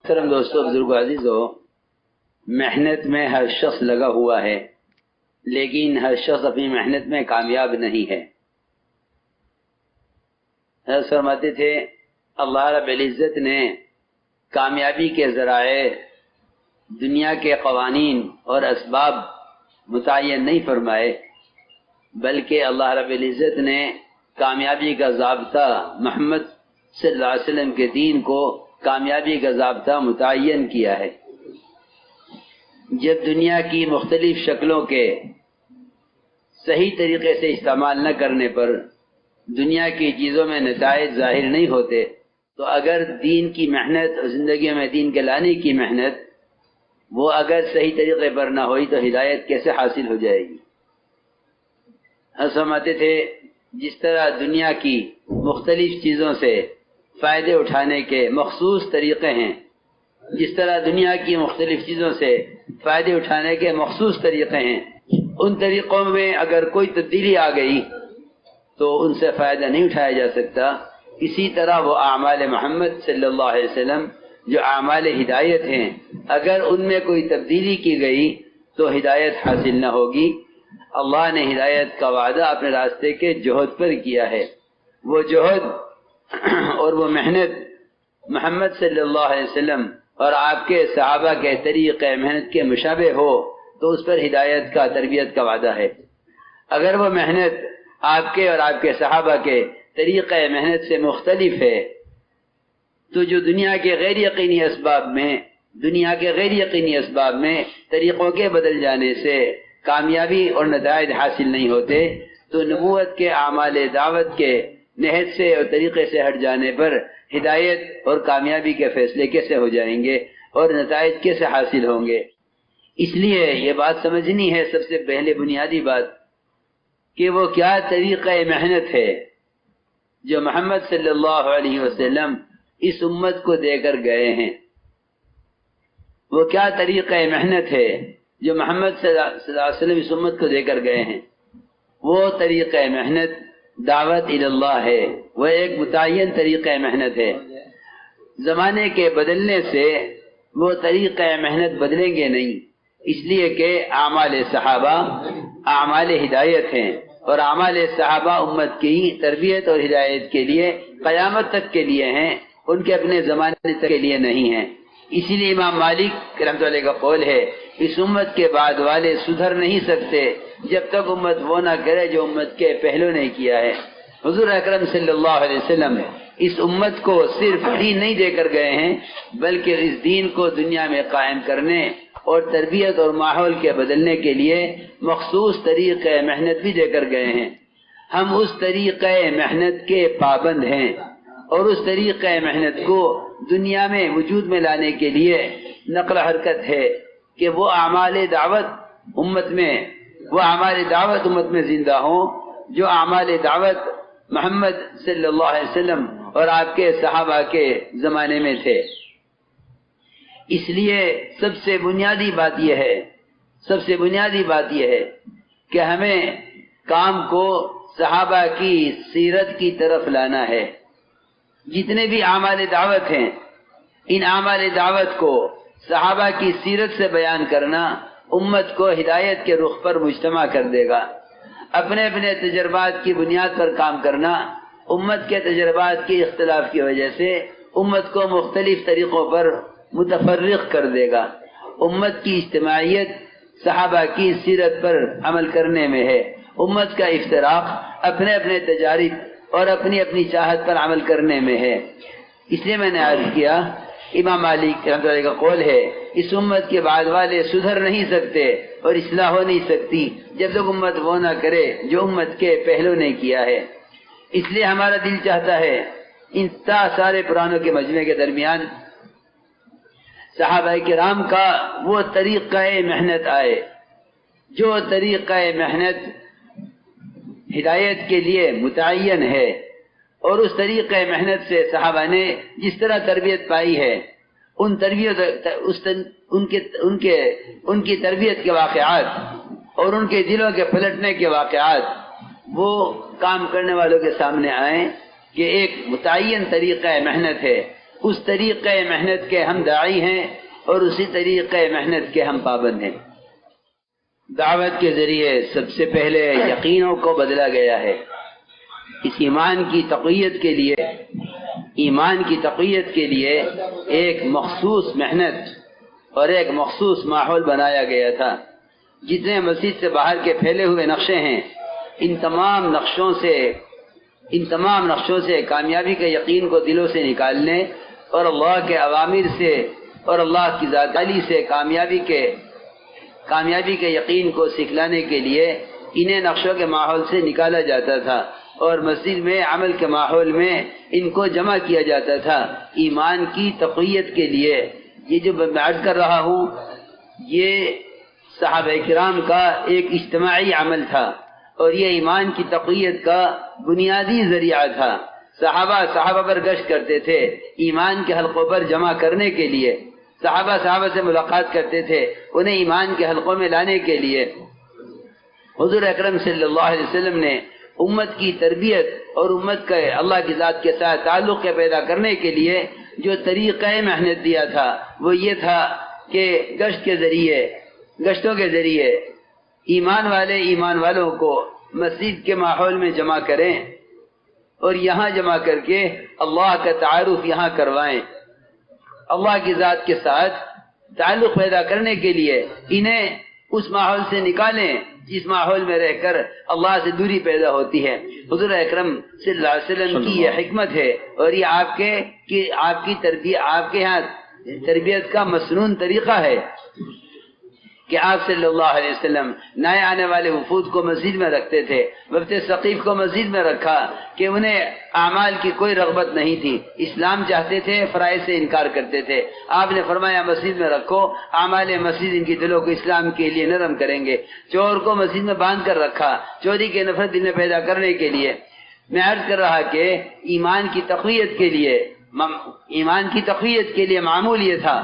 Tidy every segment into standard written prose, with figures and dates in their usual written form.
محترم دوستو، بزرگ عزیزو، محنت میں ہر شخص لگا ہوا ہے، لیکن ہر شخص اپنی محنت میں کامیاب نہیں ہے۔ حضرت فرماتے تھے اللہ رب العزت نے کامیابی کے ذرائع دنیا کے قوانین اور اسباب متعین نہیں فرمائے، بلکہ اللہ رب العزت نے کامیابی کا ضابطہ محمد صلی اللہ علیہ وسلم کے دین کو کامیابی کا ضابطہ متعین کیا ہے۔ جب دنیا کی مختلف شکلوں کے صحیح طریقے سے استعمال نہ کرنے پر دنیا کی چیزوں میں نتائج ظاہر نہیں ہوتے، تو اگر دین کی محنت اور زندگی میں دین کے لانے کی محنت وہ اگر صحیح طریقے پر نہ ہوئی تو ہدایت کیسے حاصل ہو جائے گی؟ فرماتے تھے جس طرح دنیا کی مختلف چیزوں سے فائدے اٹھانے کے مخصوص طریقے ہیں، جس طرح دنیا کی مختلف چیزوں سے فائدے اٹھانے کے مخصوص طریقے ہیں، ان طریقوں میں اگر کوئی تبدیلی آ گئی تو ان سے فائدہ نہیں اٹھایا جا سکتا۔ اسی طرح وہ اعمال محمد صلی اللہ علیہ وسلم جو اعمال ہدایت ہیں، اگر ان میں کوئی تبدیلی کی گئی تو ہدایت حاصل نہ ہوگی۔ اللہ نے ہدایت کا وعدہ اپنے راستے کے جہد پر کیا ہے، وہ جہد اور وہ محنت محمد صلی اللہ علیہ وسلم اور آپ کے صحابہ کے طریقے محنت کے مشابہ ہو تو اس پر ہدایت کا تربیت کا وعدہ ہے۔ اگر وہ محنت آپ کے اور آپ کے صحابہ کے طریقے محنت سے مختلف ہے تو جو دنیا کے غیر یقینی اسباب میں طریقوں کے بدل جانے سے کامیابی اور نتائج حاصل نہیں ہوتے، تو نبوت کے اعمال دعوت کے نہج سے اور طریقے سے ہٹ جانے پر ہدایت اور کامیابی کے فیصلے کیسے ہو جائیں گے اور نتائج کیسے حاصل ہوں گے؟ اس لیے یہ بات سمجھنی ہے سب سے پہلے بنیادی بات کہ وہ کیا طریقہ محنت ہے جو محمد صلی اللہ علیہ وسلم اس امت کو دے کر گئے ہیں۔ وہ کیا طریقہ محنت ہے جو محمد صلی اللہ علیہ وسلم اس امت کو دے کر گئے ہیں؟ وہ طریقہ محنت دعوت اللہ ہے، وہ ایک متعین طریقہ محنت ہے۔ زمانے کے بدلنے سے وہ طریقہ محنت بدلیں گے نہیں، اس لیے کہ اعمال صحابہ اعمال ہدایت ہیں، اور اعمال صحابہ امت کی تربیت اور ہدایت کے لیے قیامت تک کے لیے ہیں، ان کے اپنے زمانے تک کے لیے نہیں ہیں۔ اسی لیے امام مالک رحمۃ اللہ کا قول ہے اس امت کے بعد والے سدھر نہیں سکتے جب تک امت وہ نہ کرے جو امت کے پہلو نے کیا ہے۔ حضور اکرم صلی اللہ علیہ وسلم اس امت کو صرف دین نہیں دے کر گئے ہیں، بلکہ اس دین کو دنیا میں قائم کرنے اور تربیت اور ماحول کے بدلنے کے لیے مخصوص طریقہ محنت بھی دے کر گئے ہیں۔ ہم اس طریقہ محنت کے پابند ہیں، اور اس طریقہ محنت کو دنیا میں وجود میں لانے کے لیے نقل حرکت ہے کہ وہ اعمال دعوت امت میں زندہ ہوں جو اعمال دعوت محمد صلی اللہ علیہ وسلم اور آپ کے صحابہ کے زمانے میں تھے۔ اس لیے سب سے بنیادی بات یہ ہے کہ ہمیں کام کو صحابہ کی سیرت کی طرف لانا ہے۔ جتنے بھی اعمال دعوت ہیں، ان اعمال دعوت کو صحابہ کی سیرت سے بیان کرنا امت کو ہدایت کے رخ پر مجتمع کر دے گا۔ اپنے اپنے تجربات کی بنیاد پر کام کرنا امت کے تجربات کے اختلاف کی وجہ سے امت کو مختلف طریقوں پر متفرق کر دے گا۔ امت کی اجتماعیت صحابہ کی سیرت پر عمل کرنے میں ہے، امت کا افتراق اپنے اپنے تجارب اور اپنی اپنی چاہت پر عمل کرنے میں ہے۔ اس لیے میں نے عرض کیا امام مالک رحمۃ اللہ کا قول ہے اس امت کے بعد والے سدھر نہیں سکتے اور اصلاح ہو نہیں سکتی جب تک امت وہ نہ کرے جو امت کے پہلو نے کیا ہے۔ اس لیے ہمارا دل چاہتا ہے ان سارے پرانوں کے مجمع کے درمیان صحابہ کرام کا وہ طریقہ محنت آئے جو طریقہ محنت ہدایت کے لیے متعین ہے، اور اس طریقہ محنت سے صحابہ نے جس طرح تربیت پائی ہے ان کی تربیت کے واقعات اور ان کے دلوں کے پلٹنے کے واقعات وہ کام کرنے والوں کے سامنے آئیں کہ ایک متعین طریقہ محنت ہے، اس طریقے محنت کے ہم داعی ہیں اور اسی طریقے محنت کے ہم پابند ہیں۔ دعوت کے ذریعے سب سے پہلے یقینوں کو بدلا گیا ہے۔ اس ایمان کی تقویت کے لیے ایک مخصوص محنت اور ایک مخصوص ماحول بنایا گیا تھا۔ جتنے مسجد سے باہر کے پھیلے ہوئے نقشے ہیں، ان تمام نقشوں سے کامیابی کے یقین کو دلوں سے نکالنے اور اللہ کے اوامر سے اور اللہ کی ذات عالی سے کامیابی کے یقین کو سکھلانے کے لیے انہیں نقشوں کے ماحول سے نکالا جاتا تھا اور مسجد میں عمل کے ماحول میں ان کو جمع کیا جاتا تھا ایمان کی تقویت کے لیے۔ یہ جو میں عرض کر رہا ہوں یہ صحابہ کرام کا ایک اجتماعی عمل تھا اور یہ ایمان کی تقویت کا بنیادی ذریعہ تھا۔ صحابہ پر گشت کرتے تھے ایمان کے حلقوں پر جمع کرنے کے لیے، صحابہ سے ملاقات کرتے تھے انہیں ایمان کے حلقوں میں لانے کے لیے۔ حضور اکرم صلی اللہ علیہ وسلم نے امت کی تربیت اور امت کے اللہ کی ذات کے ساتھ تعلق کے پیدا کرنے کے لیے جو طریقہ محنت دیا تھا وہ یہ تھا کہ گشتوں کے ذریعے ایمان والوں کو مسجد کے ماحول میں جمع کریں اور یہاں جمع کر کے اللہ کا تعارف یہاں کروائیں، اللہ کی ذات کے ساتھ تعلق پیدا کرنے کے لیے انہیں اس ماحول سے نکالیں جس ماحول میں رہ کر اللہ سے دوری پیدا ہوتی ہے۔ حضور اکرم صلی اللہ علیہ وسلم کی یہ حکمت ہے اور یہ آپ کے یہاں تربیت کا مسنون طریقہ ہے کہ آپ صلی اللہ علیہ وسلم نئے آنے والے وفود کو مسجد میں رکھتے تھے۔ وفد ثقیف کو مسجد میں رکھا کہ انہیں اعمال کی کوئی رغبت نہیں تھی، اسلام چاہتے تھے، فرائض سے انکار کرتے تھے۔ آپ نے فرمایا مسجد میں رکھو، اعمال مسجد ان کی دلوں کو اسلام کے لیے نرم کریں گے۔ چور کو مسجد میں باندھ کر رکھا چوری کے نفرت دل میں پیدا کرنے کے لیے۔ میں عرض کر رہا کہ ایمان کی تقویت کے لیے معمول یہ تھا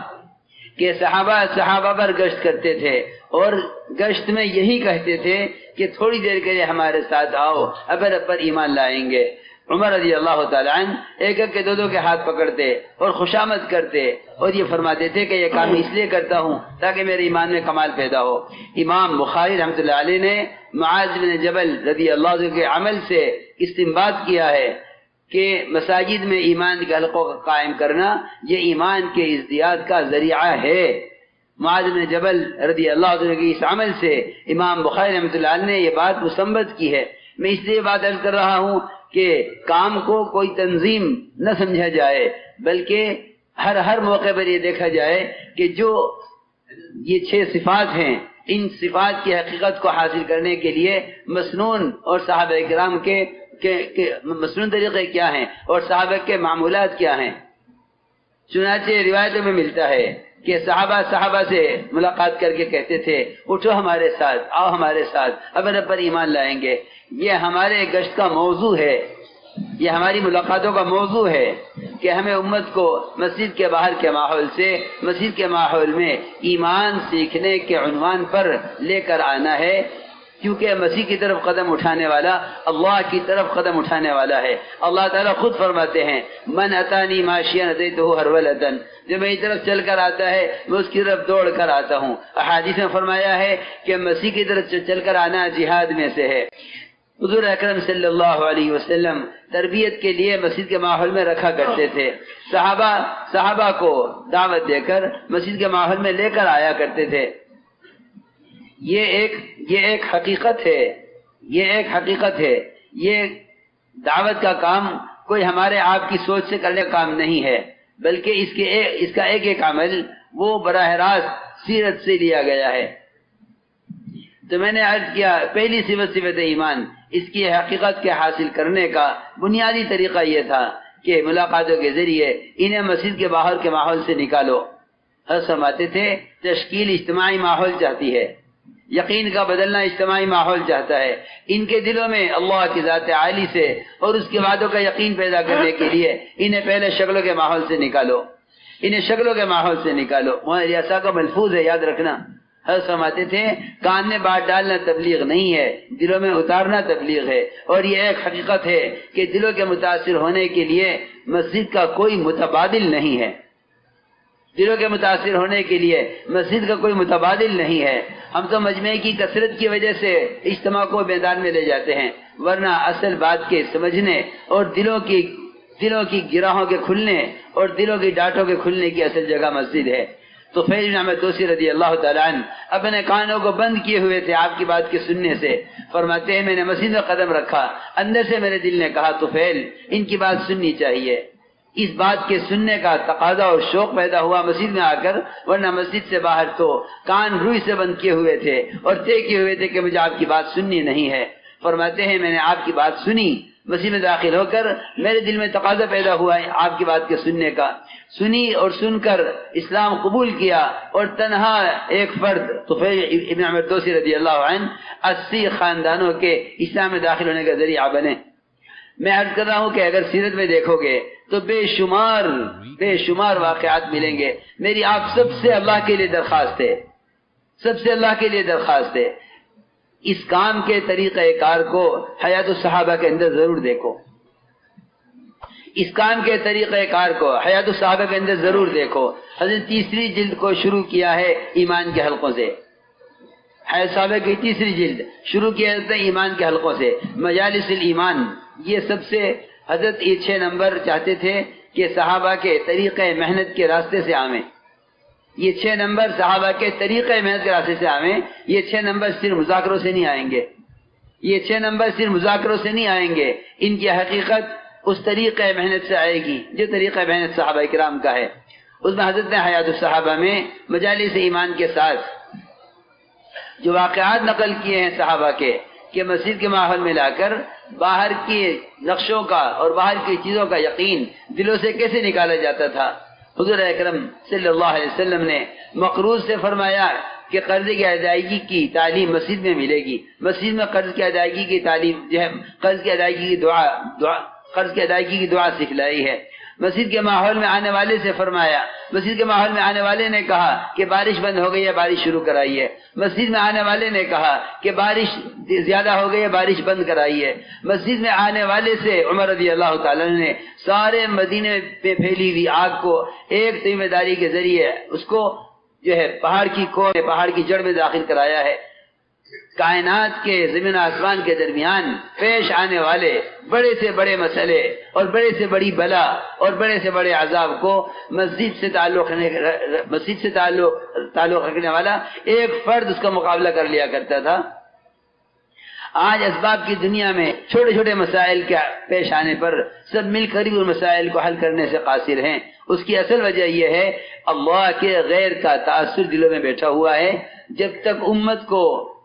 کہ صحابہ پر گشت کرتے تھے اور گشت میں یہی کہتے تھے کہ تھوڑی دیر کے لیے ہمارے ساتھ آؤ، اب ایمان لائیں گے۔ عمر رضی اللہ تعالیٰ عنہ ایک کے دو کے ہاتھ پکڑتے اور خوشامد کرتے اور یہ فرماتے تھے کہ یہ کام اس لیے کرتا ہوں تاکہ میرے ایمان میں کمال پیدا ہو۔ امام بخاری رحمۃ اللہ علیہ نے معاذ بن جبل رضی اللہ عنہ کے عمل سے استنباط کیا ہے کہ مساجد میں ایمان کے حلقوں کا قائم کرنا یہ ایمان کے ازدیاد کا ذریعہ ہے۔ معاذ بن جبل رضی اللہ عنہ کے اس عمل سے امام بخاری رحمۃ اللہ علیہ نے یہ بات مستنبط کی ہے۔ میں اس لیے بات عرض کر رہا ہوں کہ کام کو کوئی تنظیم نہ سمجھا جائے، بلکہ ہر موقع پر یہ دیکھا جائے کہ جو یہ 6 صفات ہیں ان صفات کی حقیقت کو حاصل کرنے کے لیے مسنون اور صحابہ کرام کے مسنون طریقے کیا ہیں اور صحابہ کے معمولات کیا ہیں۔ چنانچہ روایتوں میں ملتا ہے کہ صحابہ سے ملاقات کر کے کہتے تھے اٹھو ہمارے ساتھ، آؤ ہمارے ساتھ، اب پر ایمان لائیں گے۔ یہ ہمارے گشت کا موضوع ہے، یہ ہماری ملاقاتوں کا موضوع ہے کہ ہمیں امت کو مسجد کے باہر کے ماحول سے مسجد کے ماحول میں ایمان سیکھنے کے عنوان پر لے کر آنا ہے، کیونکہ مسیح کی طرف قدم اٹھانے والا اللہ کی طرف قدم اٹھانے والا ہے۔ اللہ تعالیٰ خود فرماتے ہیں من اتانی ماشیا اتیتہ ہرولۃ، جو میری طرف چل کر آتا ہے میں اس کی طرف دوڑ کر آتا ہوں۔ احادیث میں فرمایا ہے کہ مسیح کی طرف چل کر آنا جہاد میں سے ہے۔ حضور اکرم صلی اللہ علیہ وسلم تربیت کے لیے مسجد کے ماحول میں رکھا کرتے تھے، صحابہ کو دعوت دے کر مسجد کے ماحول میں لے کر آیا کرتے تھے۔ یہ ایک حقیقت ہے، یہ دعوت کا کام کوئی ہمارے آپ کی سوچ سے کرنے کا کام نہیں ہے، بلکہ اس کا ایک عمل وہ براہ راست سیرت سے لیا گیا ہے۔ تو میں نے عرض کیا پہلی صفت ایمان، اس کی حقیقت کے حاصل کرنے کا بنیادی طریقہ یہ تھا کہ ملاقاتوں کے ذریعے انہیں مسجد کے باہر کے ماحول سے نکالو۔ حضرت فرماتے تھے تشکیل اجتماعی ماحول چاہتی ہے، یقین کا بدلنا اجتماعی ماحول چاہتا ہے۔ ان کے دلوں میں اللہ کی ذات عالی سے اور اس کے وعدوں کا یقین پیدا کرنے کے لیے انہیں پہلے شکلوں کے ماحول سے نکالو۔ وہاں ریاسہ کا ملفوظ ہے، یاد رکھنا۔ حضرت فرماتے تھے کان میں بات ڈالنا تبلیغ نہیں ہے، دلوں میں اتارنا تبلیغ ہے، اور یہ ایک حقیقت ہے کہ دلوں کے متاثر ہونے کے لیے مسجد کا کوئی متبادل نہیں ہے، دلوں کے متاثر ہونے کے لیے مسجد کا کوئی متبادل نہیں ہے۔ ہم تو مجمع کی کثرت کی وجہ سے اجتماع کو میدان میں لے جاتے ہیں، ورنہ اصل بات کے سمجھنے اور دلوں کی گراہوں کے کھلنے اور دلوں کی ڈاٹوں کے کھلنے کی اصل جگہ مسجد ہے۔ تو فیض بن احمد توسی رضی اللہ تعالیٰ عنہ اپنے کانوں کو بند کیے ہوئے تھے آپ کی بات کے سننے سے، فرماتے ہیں میں نے مسجد میں قدم رکھا، اندر سے میرے دل نے کہا طفیل ان کی بات سننی چاہیے۔ اس بات کے سننے کا تقاضا اور شوق پیدا ہوا مسجد میں آ کر، ورنہ مسجد سے باہر تو کان روئی سے بند کیے ہوئے تھے اور طے کیے ہوئے تھے کہ مجھے آپ کی بات سننی نہیں ہے۔ فرماتے ہیں میں نے آپ کی بات سنی، مسجد میں داخل ہو کر میرے دل میں تقاضا پیدا ہوا ہے آپ کی بات کے سننے کا، سنی اور سن کر اسلام قبول کیا، اور تنہا ایک فرد طفیل ابن احمد توسی رضی اللہ عنہ 80 خاندانوں کے اسلام میں داخل ہونے کا ذریعہ بنے۔ میں عرض کر رہا ہوں کہ اگر سیرت میں دیکھو گے تو بے شمار واقعات ملیں گے۔ میری آپ سب سے اللہ کے لیے درخواست ہے اس کام کے طریقہ کار کو حیات الصحابہ کے اندر ضرور دیکھو، اس کام کے طریقہ کار کو حیات الصحابہ کے اندر ضرور دیکھو۔ حضرت تیسری جلد کو شروع کیا ہے ایمان کے حلقوں سے، حیات صحابہ کی تیسری جلد شروع کیا جاتا ہے ایمان کے حلقوں سے، مجالس الایمان۔ یہ سب سے حضرت یہ 6 نمبر چاہتے تھے کہ صحابہ کے طریقہ محنت کے راستے سے آویں، یہ 6 نمبر صحابہ کے طریقہ محنت کے راستے سے آویں۔ یہ 6 نمبر صرف مذاکروں سے نہیں آئیں گے، یہ 6 نمبر صرف مذاکروں سے نہیں آئیں گے، ان کی حقیقت اس طریقہ محنت سے آئے گی جو طریقہ محنت صحابہ کرام کا ہے۔ اس میں حضرت نے حیات الصحابہ میں مجالس ایمان کے ساتھ جو واقعات نقل کیے ہیں صحابہ کے، کہ مسجد کے ماحول میں لا کر باہر کی نقشوں کا اور باہر کی چیزوں کا یقین دلوں سے کیسے نکالا جاتا تھا۔ حضور اکرم صلی اللہ علیہ وسلم نے مقروض سے فرمایا کہ قرض کی ادائیگی کی تعلیم مسجد میں ملے گی، مسجد میں قرض کی ادائیگی کی تعلیم جو ہے قرض کی ادائیگی کی دعا سکھلائی ہے۔ مسجد کے ماحول میں آنے والے سے فرمایا، مسجد کے ماحول میں آنے والے نے کہا کہ بارش بند ہو گئی ہے، بارش شروع کرائیے۔ مسجد میں آنے والے نے کہا کہ بارش زیادہ ہو گئی ہے، بارش بند کرائیے۔ مسجد میں آنے والے سے عمر رضی اللہ تعالیٰ نے سارے مدینے پہ پھیلی ہوئی آگ کو ایک ذمہ داری کے ذریعے اس کو جو ہے پہاڑ کی جڑ میں داخل کرایا ہے۔ کائنات کے زمین آسمان کے درمیان پیش آنے والے بڑے سے بڑے مسئلے اور بڑے سے بڑی بلا اور بڑے سے بڑے عذاب کو مسجد سے تعلق رکھنے والا ایک فرد اس کا مقابلہ کر لیا کرتا تھا۔ آج اسباب کی دنیا میں چھوٹے چھوٹے مسائل کے پیش آنے پر سب مل کر ہی ان مسائل کو حل کرنے سے قاصر ہیں۔ اس کی اصل وجہ یہ ہے اللہ کے غیر کا تاثر دلوں میں بیٹھا ہوا ہے۔ جب تک امت کو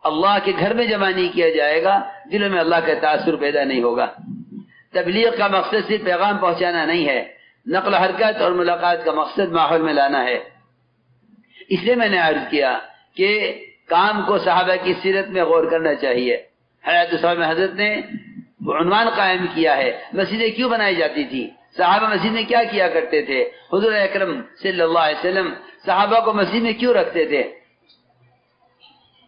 اللہ کے گھر میں جمع نہیں کیا جائے گا دلوں میں اللہ کا تاثر پیدا نہیں ہوگا۔ تبلیغ کا مقصد صرف پیغام پہنچانا نہیں ہے، نقل و حرکت اور ملاقات کا مقصد ماحول میں لانا ہے۔ اس لیے میں نے عرض کیا کہ کام کو صحابہ کی سیرت میں غور کرنا چاہیے۔ حیات الصحابہ میں حضرت نے عنوان قائم کیا ہے مسجدیں کیوں بنائی جاتی تھی، صحابہ مسجد میں کیا کیا کرتے تھے، حضور اکرم صلی اللہ علیہ وسلم صحابہ کو مسجد میں کیوں رکھتے تھے۔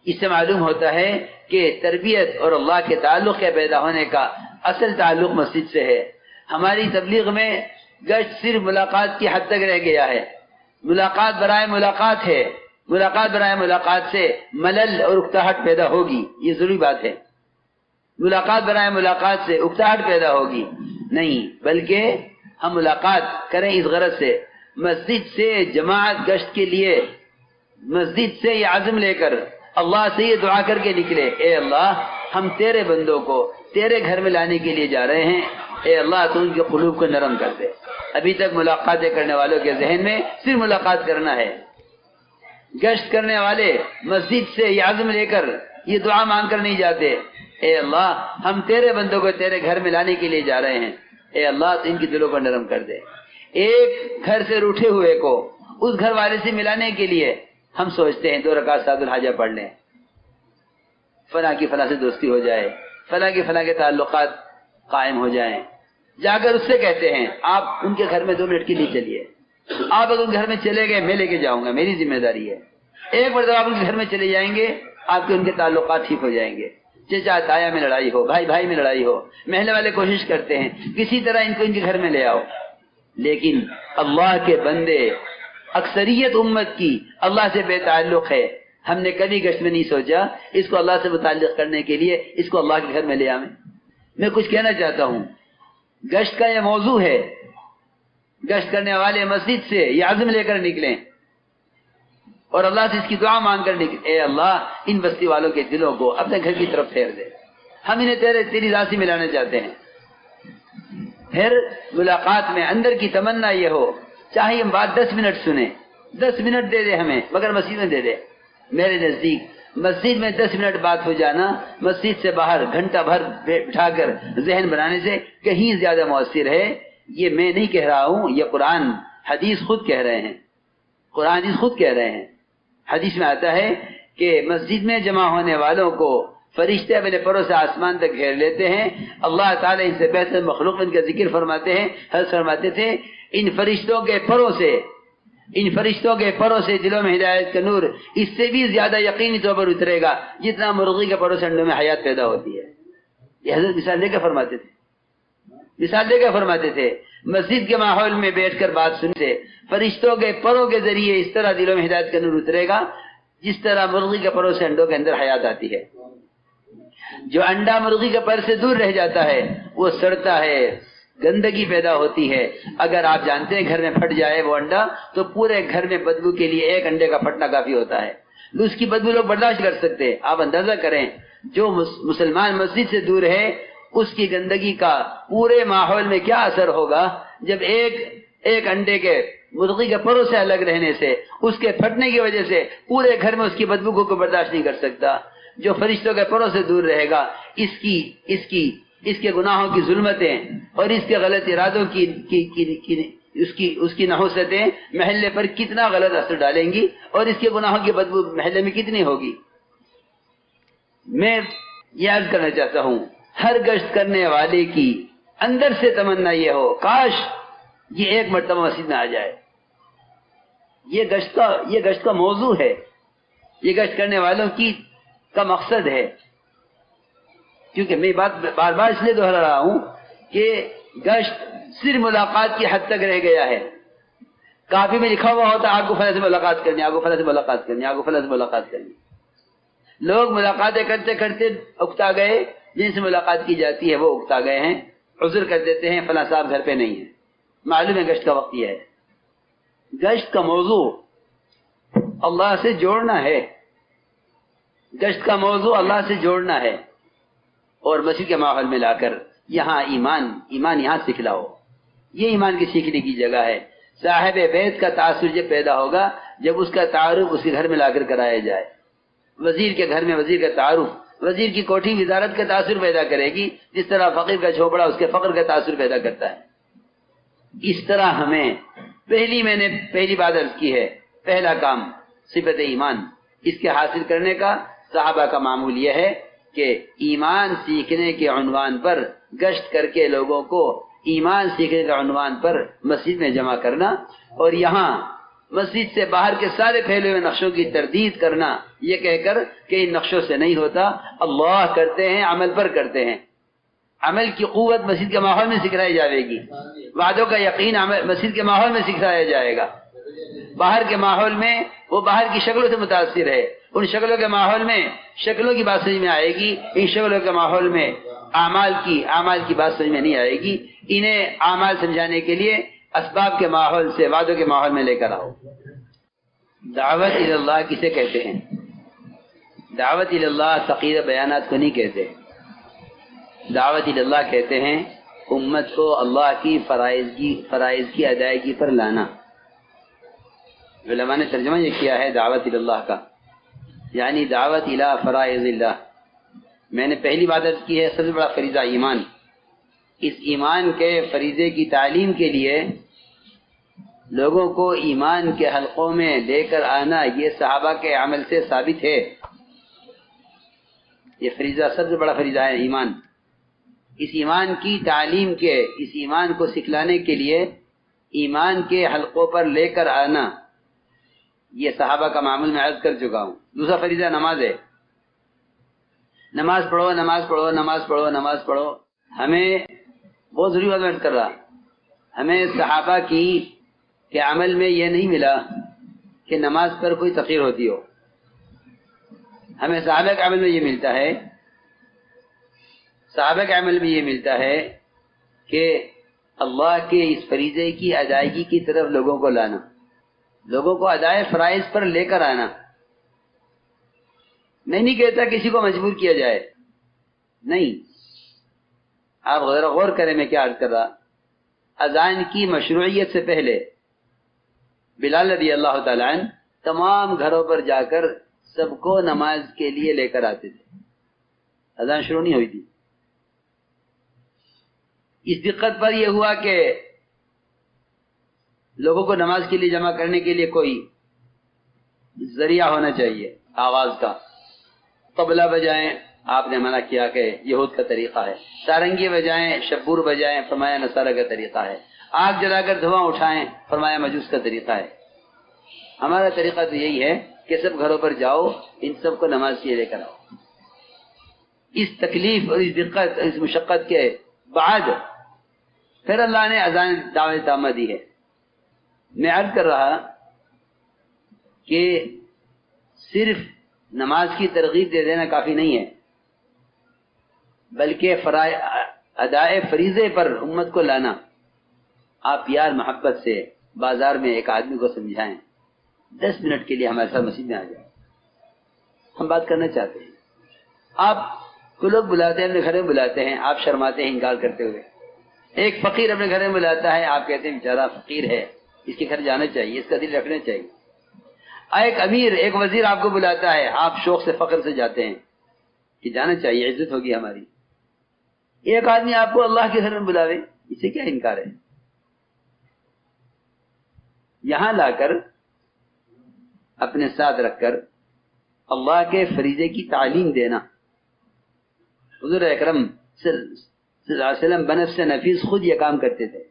اس سے معلوم ہوتا ہے کہ تربیت اور اللہ کے تعلق کے پیدا ہونے کا اصل تعلق مسجد سے ہے۔ ہماری تبلیغ میں گشت صرف ملاقات کی حد تک رہ گیا ہے، ملاقات برائے ملاقات ہے، ملاقات برائے ملاقات سے ملل اور اکتاہٹ پیدا ہوگی، یہ ضروری بات ہے۔ ملاقات برائے ملاقات سے اکتاہٹ پیدا ہوگی نہیں، بلکہ ہم ملاقات کریں اس غرض سے مسجد سے جماعت گشت کے لیے، مسجد سے یہ عزم لے کر اللہ سے یہ دعا کر کے نکلے، اے اللہ ہم تیرے بندوں کو تیرے گھر میں لانے کے لیے جا رہے ہیں، اے اللہ تو ان کے قلوب کو نرم کر دے۔ ابھی تک ملاقاتیں کرنے والوں کے ذہن میں صرف ملاقات کرنا ہے، گشت کرنے والے مسجد سے یہ عزم لے کر یہ دعا مانگ کر نہیں جاتے، اے اللہ ہم تیرے بندوں کو تیرے گھر میں لانے کے لیے جا رہے ہیں، اے اللہ تو ان کی دلوں کو نرم کر دے۔ ایک گھر سے روٹھے ہوئے کو اس گھر والے سے ملانے کے لیے ہم سوچتے ہیں 2 رکعت سعد الحاجہ پڑھ لیں، فلاں کی فلاں سے دوستی ہو جائے، فلاں کی فلاں کے تعلقات قائم ہو جائیں، جا کر اس سے کہتے ہیں آپ ان کے گھر میں 2 منٹ کے لیے چلیے، آپ اگر ان گھر میں چلے گئے میں لے کے جاؤں گا، میری ذمہ داری ہے۔ ایک بار جب آپ ان کے گھر میں چلے جائیں گے آپ کے ان کے تعلقات ٹھیک ہو جائیں گے۔ چچا تایا میں لڑائی ہو، بھائی بھائی میں لڑائی ہو، محلے والے کوشش کرتے ہیں کسی طرح ان کو ان کے گھر میں لے آؤ، لیکن اللہ کے بندے اکثریت امت کی اللہ سے بے تعلق ہے. ہم نے کبھی گشت میں نہیں سوچا اس کو اللہ سے متعلق کرنے کے لیے اس کو اللہ کے گھر میں لے آئیں. میں کچھ کہنا چاہتا ہوں، گشت کا یہ موضوع ہے. گشت کرنے والے مسجد سے یہ عزم لے کر نکلیں اور اللہ سے اس کی دعا مانگ کر نکلیں، اے اللہ ان بستی والوں کے دلوں کو اپنے گھر کی طرف پھیر دے، ہم انہیں تیری راہ سے ملانا چاہتے ہیں. پھر ملاقات میں اندر کی تمنا یہ ہو، چاہے ہم بات 10 منٹ سنیں، 10 منٹ دے دے ہمیں، مگر مسجد میں دے دے. میرے نزدیک مسجد میں 10 منٹ بات ہو جانا مسجد سے باہر گھنٹہ بھر بٹھا کر ذہن بنانے سے کہیں زیادہ مؤثر ہے. یہ میں نہیں کہہ رہا ہوں، یہ قرآن حدیث خود کہہ رہے ہیں. قرآن حدیث خود کہہ رہے ہیں. حدیث میں آتا ہے کہ مسجد میں جمع ہونے والوں کو فرشتے اپنے پروں سے آسمان تک گھیر لیتے ہیں. اللہ تعالیٰ ان سے بہتر مخلوق ان کا ذکر فرماتے ہیں. حضرت فرماتے تھے ان فرشتوں کے پروں سے دلوں میں ہدایت کا نور اس سے بھی زیادہ یقینی طور پر اترے گا جتنا مرغی کے پروں سے انڈوں میں حیات پیدا ہوتی ہے. یہ حضرت مثال دے کر فرماتے تھے مسجد کے ماحول میں بیٹھ کر بات سنتے فرشتوں کے پروں کے ذریعے اس طرح دلوں میں ہدایت کا نور اترے گا جس طرح مرغی کے پروں سے انڈوں کے اندر حیات آتی ہے. جو انڈا مرغی کے پر سے دور رہ جاتا ہے وہ سڑتا ہے، گندگی پیدا ہوتی ہے. اگر آپ جانتے ہیں گھر میں پھٹ جائے وہ انڈا تو پورے گھر میں بدبو کے لیے ایک انڈے کا پھٹنا کافی ہوتا ہے. اس کی بدبو لوگ برداشت کر سکتے. آپ اندازہ کریں جو مسلمان مسجد سے دور ہے اس کی گندگی کا پورے ماحول میں کیا اثر ہوگا جب ایک انڈے کے مرغی کے پروں سے الگ رہنے سے اس کے پھٹنے کی وجہ سے پورے گھر میں اس کی بدبو کو برداشت نہیں کر سکتا. جو فرشتوں کے پروں سے دور رہے گا اس کے گناہوں کی ظلمتیں اور اس کے غلط ارادوں اس کی نحوستیں محلے پر کتنا غلط اثر ڈالیں گی اور اس کے گناہوں کی بدبو محلے میں کتنی ہوگی. میں یہ عرض کرنا چاہتا ہوں ہر گشت کرنے والے کی اندر سے تمنا یہ ہو کاش یہ ایک مرتبہ مسجد میں آ جائے. یہ گشت کا موضوع ہے، یہ گشت کرنے والوں کا مقصد ہے. کیونکہ میں بات بار بار اس لیے دوہرا رہا ہوں کہ گشت صرف ملاقات کی حد تک رہ گیا ہے. کافی میں لکھا ہوا ہوتا آپ کو فلاں سے ملاقات کرنی، آپ کو فلاں سے ملاقات کرنی، آپ کو فلاں سے ملاقات کرنی. لوگ ملاقاتیں کرتے کرتے اکتا گئے، جن سے ملاقات کی جاتی ہے وہ اکتا گئے ہیں، عذر کر دیتے ہیں فلاں صاحب گھر پہ نہیں ہے. معلوم ہے گشت کا وقت یہ ہے. گشت کا موضوع اللہ سے جوڑنا ہے. گشت کا موضوع اللہ سے جوڑنا ہے اور مسجد کے ماحول میں لا کر یہاں ایمان یہاں سکھلاؤ. یہ ایمان کی سیکھنے کی جگہ ہے. صاحب بیت کا تاثر جب پیدا ہوگا جب اس کا تعارف اس کے گھر میں لا کر کرایا جائے. وزیر کے گھر میں وزیر کا تعارف وزیر کی کوٹھی وزارت کا تاثر پیدا کرے گی جس طرح فقیر کا جھوپڑا اس کے فقر کا تاثر پیدا کرتا ہے. اس طرح ہمیں میں نے پہلی بات عرض کی ہے، پہلا کام صفت ایمان، اس کے حاصل کرنے کا صحابہ کا معمول یہ ہے کہ ایمان سیکھنے کے عنوان پر گشت کر کے لوگوں کو ایمان سیکھنے کے عنوان پر مسجد میں جمع کرنا اور یہاں مسجد سے باہر کے سارے پھیلے ہوئے نقشوں کی تردید کرنا، یہ کہہ کر کہ ان نقشوں سے نہیں ہوتا، اللہ کرتے ہیں، عمل پر کرتے ہیں. عمل کی قوت مسجد کے ماحول میں سکھلائی جائے گی، وعدوں کا یقین مسجد کے ماحول میں سکھلایا جائے گا. باہر کے ماحول میں وہ باہر کی شکلوں سے متاثر ہے، ان شکلوں کے ماحول میں شکلوں کی بات سمجھ میں آئے گی، ان شکلوں کے ماحول میں اعمال کی بات سمجھ میں نہیں آئے گی. انہیں اعمال سمجھانے کے لیے اسباب کے ماحول سے وعدوں کے ماحول میں لے کر آؤ. دعوت اللہ کسے کہتے ہیں؟ دعوت اللہ تقریر بیانات کو نہیں کہتے. دعوت اللہ کہتے ہیں امت کو اللہ کی فرائض کی ادائیگی پر لانا. علماء نے ترجمہ یہ کیا ہے دعوت اللہ کا، یعنی دعوت الی فرائض اللہ. میں نے پہلی بات عرض کی ہے سب سے بڑا فریضہ ایمان. اس ایمان کے فریضے کی تعلیم کے لیے لوگوں کو ایمان کے حلقوں میں لے کر آنا یہ صحابہ کے عمل سے ثابت ہے. یہ فریضہ سب سے بڑا فریضہ ہے ایمان. اس ایمان کی تعلیم کے، اس ایمان کو سکھلانے کے لیے ایمان کے حلقوں پر لے کر آنا یہ صحابہ کا معمول میں عرض کر چکا ہوں. دوسرا فریضہ نماز ہے. نماز پڑھو نماز پڑھو نماز پڑھو نماز پڑھو. ہمیں بہت ضروری بات میں عرض کر رہا، ہمیں صحابہ کی کے عمل میں یہ نہیں ملا کہ نماز پر کوئی تقریر ہوتی ہو. ہمیں صحابہ کے عمل میں یہ ملتا ہے، صحابہ کے عمل میں یہ ملتا ہے کہ اللہ کے اس فریضے کی ادائیگی کی طرف لوگوں کو لانا، لوگوں کو ادائے فرائض پر لے کر آنا. میں نہیں کہتا کسی کو مجبور کیا جائے، نہیں. آپ ذرا غور کریں میں کیا عرض کر رہا. اذان کی مشروعیت سے پہلے بلال رضی اللہ تعالیٰ عنہ تمام گھروں پر جا کر سب کو نماز کے لیے لے کر آتے تھے. اذان شروع نہیں ہوئی تھی. اس دقت پر یہ ہوا کہ لوگوں کو نماز کے لیے جمع کرنے کے لیے کوئی ذریعہ ہونا چاہیے آواز کا. طبلہ بجائیں، آپ نے منع کیا کہ یہود کا طریقہ ہے. سارنگی بجائیں، شبور بجائیں، فرمایا نصارہ کا طریقہ ہے. آگ جلا کر دھواں اٹھائیں، فرمایا مجوس کا طریقہ ہے. ہمارا طریقہ تو یہی ہے کہ سب گھروں پر جاؤ، ان سب کو نماز کے لیے لے کر آؤ. اس تکلیف اور اس دقت اور اس مشقت کے بعد پھر اللہ نے اذان دعوت تامہ دی ہے. میں عرض کر رہا کہ صرف نماز کی ترغیب دے دینا کافی نہیں ہے، بلکہ ادائے فریضے پر امت کو لانا. آپ پیار محبت سے بازار میں ایک آدمی کو سمجھائیں 10 منٹ کے لیے ہمارے ساتھ مسجد میں آ جائے، ہم بات کرنا چاہتے ہیں. آپ کو لوگ بلاتے ہیں، اپنے گھر میں بلاتے ہیں، آپ شرماتے ہیں انکار کرتے ہوئے. ایک فقیر اپنے گھر میں بلاتا ہے، آپ کہتے ہیں بیچارہ فقیر ہے، اس کے گھر جانا چاہیے، اس کا دل رکھنا چاہیے. ایک امیر، ایک وزیر آپ کو بلاتا ہے، آپ شوق سے فخر سے جاتے ہیں کہ جانا چاہیے، عزت ہوگی ہماری. ایک آدمی آپ کو اللہ کے گھر میں بلاوے، اسے کیا انکار ہے؟ یہاں لا کر اپنے ساتھ رکھ کر اللہ کے فریضے کی تعلیم دینا. حضور اکرم صلی اللہ علیہ وسلم بنفس نفیس خود یہ کام کرتے تھے.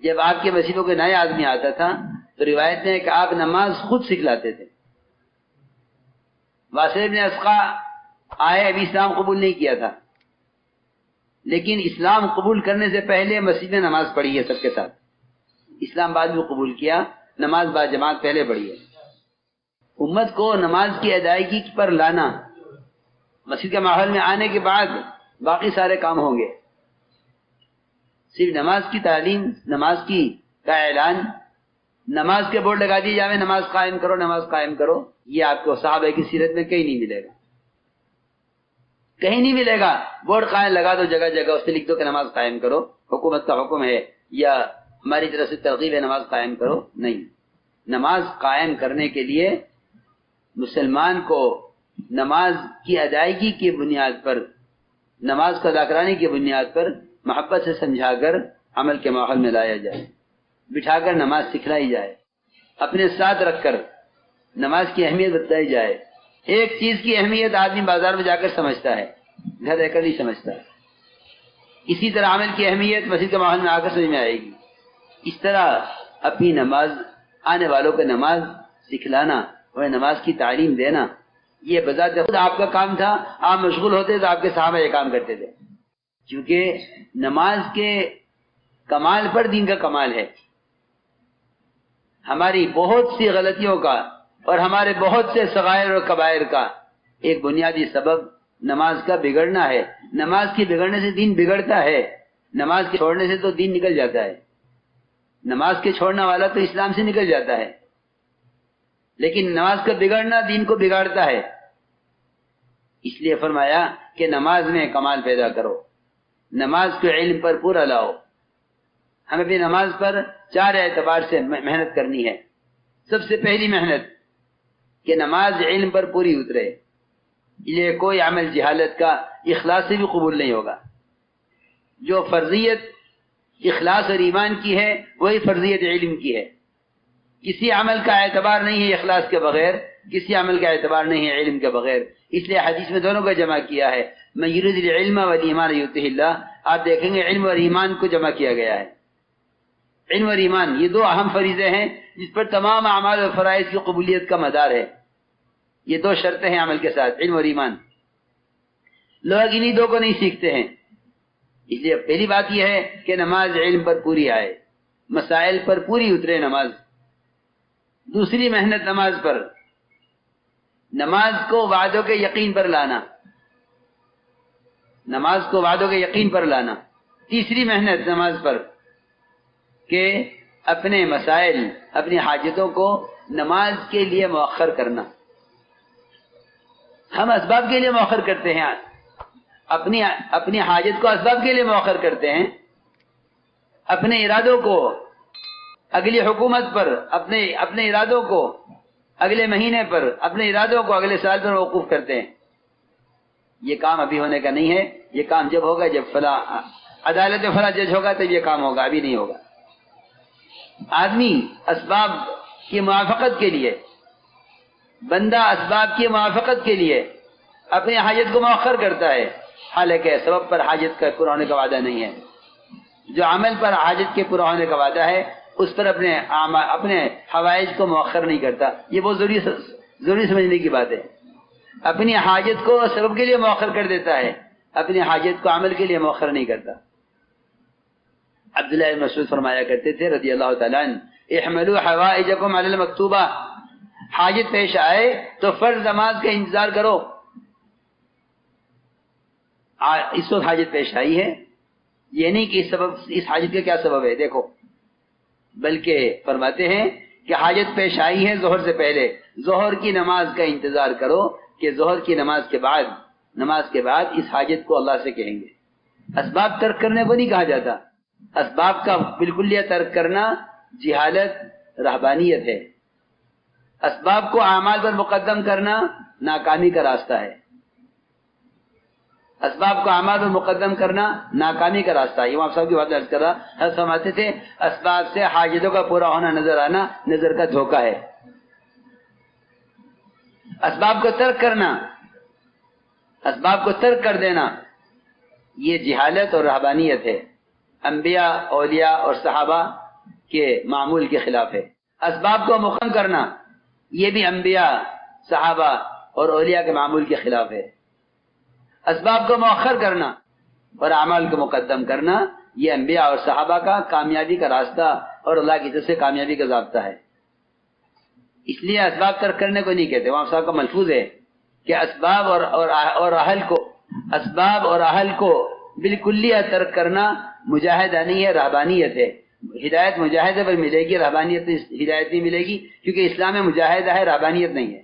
جب آپ کے مسجدوں کے نئے آدمی آتا تھا تو روایت ہے کہ آپ نماز خود سکھلاتے تھے. واصل بن اسقا آئے، ابھی اسلام قبول نہیں کیا تھا، لیکن اسلام قبول کرنے سے پہلے مسجد میں نماز پڑھی ہے سب کے ساتھ. اسلام بعد میں قبول کیا، نماز با جماعت پہلے پڑھی ہے. امت کو نماز کی ادائیگی پر لانا، مسجد کے ماحول میں آنے کے بعد باقی سارے کام ہوں گے. صرف نماز کی تعلیم، نماز کی کا اعلان، نماز کے بورڈ لگا دیے جاوے نماز قائم کرو، نماز قائم کرو، یہ آپ کو صحابہ کی سیرت میں کہیں نہیں ملے گا، کہیں نہیں ملے گا. بورڈ قائم لگا دو جگہ جگہ، اس سے لکھ دو کہ نماز قائم کرو، حکومت کا حکم ہے یا ہماری طرف سے ترغیب ہے نماز قائم کرو. نہیں، نماز قائم کرنے کے لیے مسلمان کو نماز کی ادائیگی کی بنیاد پر، نماز کو ادا کرانے کی بنیاد پر محبت سے سمجھا کر عمل کے ماحول میں لایا جائے، بٹھا کر نماز سکھلائی جائے، اپنے ساتھ رکھ کر نماز کی اہمیت بتائی جائے. ایک چیز کی اہمیت آدمی بازار میں جا کر سمجھتا ہے، گھر رہ کر نہیں سمجھتا. اسی طرح عمل کی اہمیت مسجد کے ماحول میں آ کر سمجھ میں آئے گی. اس طرح اپنی نماز آنے والوں کو نماز سکھلانا اور نماز کی تعلیم دینا، یہ بذات خود آپ کا کام تھا. آپ مشغول ہوتے تو آپ کے صحابہ یہ کام کرتے تھے، کیونکہ نماز کے کمال پر دین کا کمال ہے. ہماری بہت سی غلطیوں کا اور ہمارے بہت سے صغائر اور کبائر کا ایک بنیادی سبب نماز کا بگڑنا ہے. نماز کے بگڑنے سے دین بگڑتا ہے، نماز کے چھوڑنے سے تو دین نکل جاتا ہے. نماز کے چھوڑنے والا تو اسلام سے نکل جاتا ہے، لیکن نماز کا بگڑنا دین کو بگاڑتا ہے. اس لیے فرمایا کہ نماز میں کمال پیدا کرو، نماز کو علم پر پورا لاؤ. ہمیں بھی نماز پر 4 اعتبار سے محنت کرنی ہے. سب سے پہلی محنت کہ نماز علم پر پوری اترے. یہ کوئی عمل جہالت کا اخلاص سے بھی قبول نہیں ہوگا. جو فرضیت اخلاص اور ایمان کی ہے وہی فرضیت علم کی ہے. کسی عمل کا اعتبار نہیں ہے اخلاص کے بغیر، کسی عمل کا اعتبار نہیں ہے علم کے بغیر. اس لیے حدیث میں دونوں کا جمع کیا ہے. من یرید العلم والایمان یؤتہ اللہ. آپ دیکھیں گے علم اور ایمان کو جمع کیا گیا ہے. علم اور ایمان یہ 2 اہم فریضے ہیں جس پر تمام اعمال اور فرائض کی قبولیت کا مدار ہے. یہ 2 شرطیں ہیں عمل کے ساتھ، علم اور ایمان. لوگ انہی 2 کو نہیں سیکھتے ہیں. اس لیے پہلی بات یہ ہے کہ نماز علم پر پوری آئے، مسائل پر پوری اترے نماز۔ دوسری محنت نماز پر، نماز کو وعدوں کے یقین پر لانا، نماز کو وعدوں کے یقین پر لانا۔ تیسری محنت نماز پر کہ اپنے مسائل، اپنی حاجتوں کو نماز کے لیے مؤخر کرنا۔ ہم اسباب کے لیے مؤخر کرتے ہیں، اپنی حاجت کو اسباب کے لیے مؤخر کرتے ہیں، اپنے ارادوں کو اگلی حکومت پر، اپنے ارادوں کو اگلے مہینے پر، اپنے ارادوں کو اگلے سال پر موقوف کرتے ہیں۔ یہ کام ابھی ہونے کا نہیں ہے، یہ کام جب ہوگا، جب فلاں عدالت میں فلاں جج ہوگا تب یہ کام ہوگا، ابھی نہیں ہوگا۔ آدمی اسباب کی موافقت کے لیے، بندہ اسباب کی موافقت کے لیے اپنی حاجت کو مؤخر کرتا ہے، حالانکہ سبب پر حاجت کا پورا ہونے کا وعدہ نہیں ہے۔ جو عمل پر حاجت کے پورا ہونے کا وعدہ ہے اس پر اپنے حوائج کو مؤخر نہیں کرتا۔ یہ بہت ضروری سمجھنے کی بات ہے۔ اپنی حاجت کو سبب کے لیے مؤخر کر دیتا ہے، اپنی حاجت کو عمل کے لیے مؤخر نہیں کرتا۔ عبداللہ بن مسعود فرمایا کرتے تھے رضی اللہ تعالیٰ عنہ، احملوا حوائجکم علی المکتوبہ، حاجت پیش آئے تو فرض نماز کا انتظار کرو۔ اس وقت حاجت پیش آئی ہے، یہ نہیں کہ اس حاجت کا کیا سبب ہے دیکھو، بلکہ فرماتے ہیں کہ حاجت پیش آئی ہے ظہر سے پہلے، ظہر کی نماز کا انتظار کرو کہ ظہر کی نماز کے بعد اس حاجت کو اللہ سے کہیں گے۔ اسباب ترک کرنے کو نہیں کہا جاتا، اسباب کا بالکلیہ ترک کرنا جہالت، رہبانیت ہے۔ اسباب کو اعمال پر مقدم کرنا ناکامی کا راستہ ہے، اسباب کو اعمال پر مقدم کرنا ناکامی کا راستہ ہے۔ امام صاحب کی بات عرض کر رہا، حضرت فرماتے تھے اسباب سے حاجتوں کا پورا ہونا نظر آنا نظر کا دھوکہ ہے۔ اسباب کو ترک کرنا، اسباب کو ترک کر دینا، یہ جہالت اور رہبانیت ہے، انبیاء، اولیاء اور صحابہ کے معمول کے خلاف ہے۔ اسباب کو مقدم کرنا یہ بھی انبیاء، صحابہ اور اولیاء کے معمول کے خلاف ہے۔ اسباب کو مؤخر کرنا اور اعمال کو مقدم کرنا یہ انبیاء اور صحابہ کا کامیابی کا راستہ اور اللہ کی طرف سے کامیابی کا ضابطہ ہے۔ اس لیے اسباب ترک کرنے کو نہیں کہتے۔ وہاں صاحب کا ملفوظ ہے کہ اسباب اور اہل کو بالکلیہ ترک کرنا مجاہدہ نہیں ہے، رہبانیت ہے۔ ہدایت مجاہدہ پر ملے گی، رہبانیت ہدایت نہیں ملے گی، کیونکہ اسلام میں مجاہدہ ہے، رہبانیت نہیں ہے۔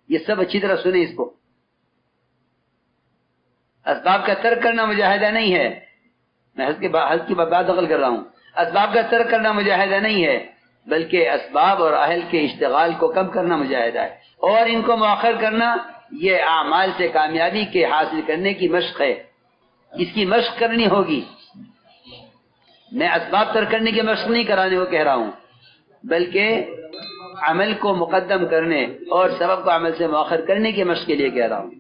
یہ سب اچھی طرح سنیں اس کو۔ اسباب کا ترک کرنا مجاہدہ نہیں ہے، میں حضرت کی بات نقل کر رہا ہوں، اسباب کا ترک کرنا مجاہدہ نہیں ہے، بلکہ اسباب اور اہل کے اشتغال کو کم کرنا مجاہدہ ہے، اور ان کو مؤخر کرنا یہ اعمال سے کامیابی کے حاصل کرنے کی مشق ہے۔ اس کی مشق کرنی ہوگی۔ میں اسباب ترک کرنے کی مشق نہیں کرانے کو کہہ رہا ہوں، بلکہ عمل کو مقدم کرنے اور سبب کو عمل سے مؤخر کرنے کی مشق کے لیے کہہ رہا ہوں۔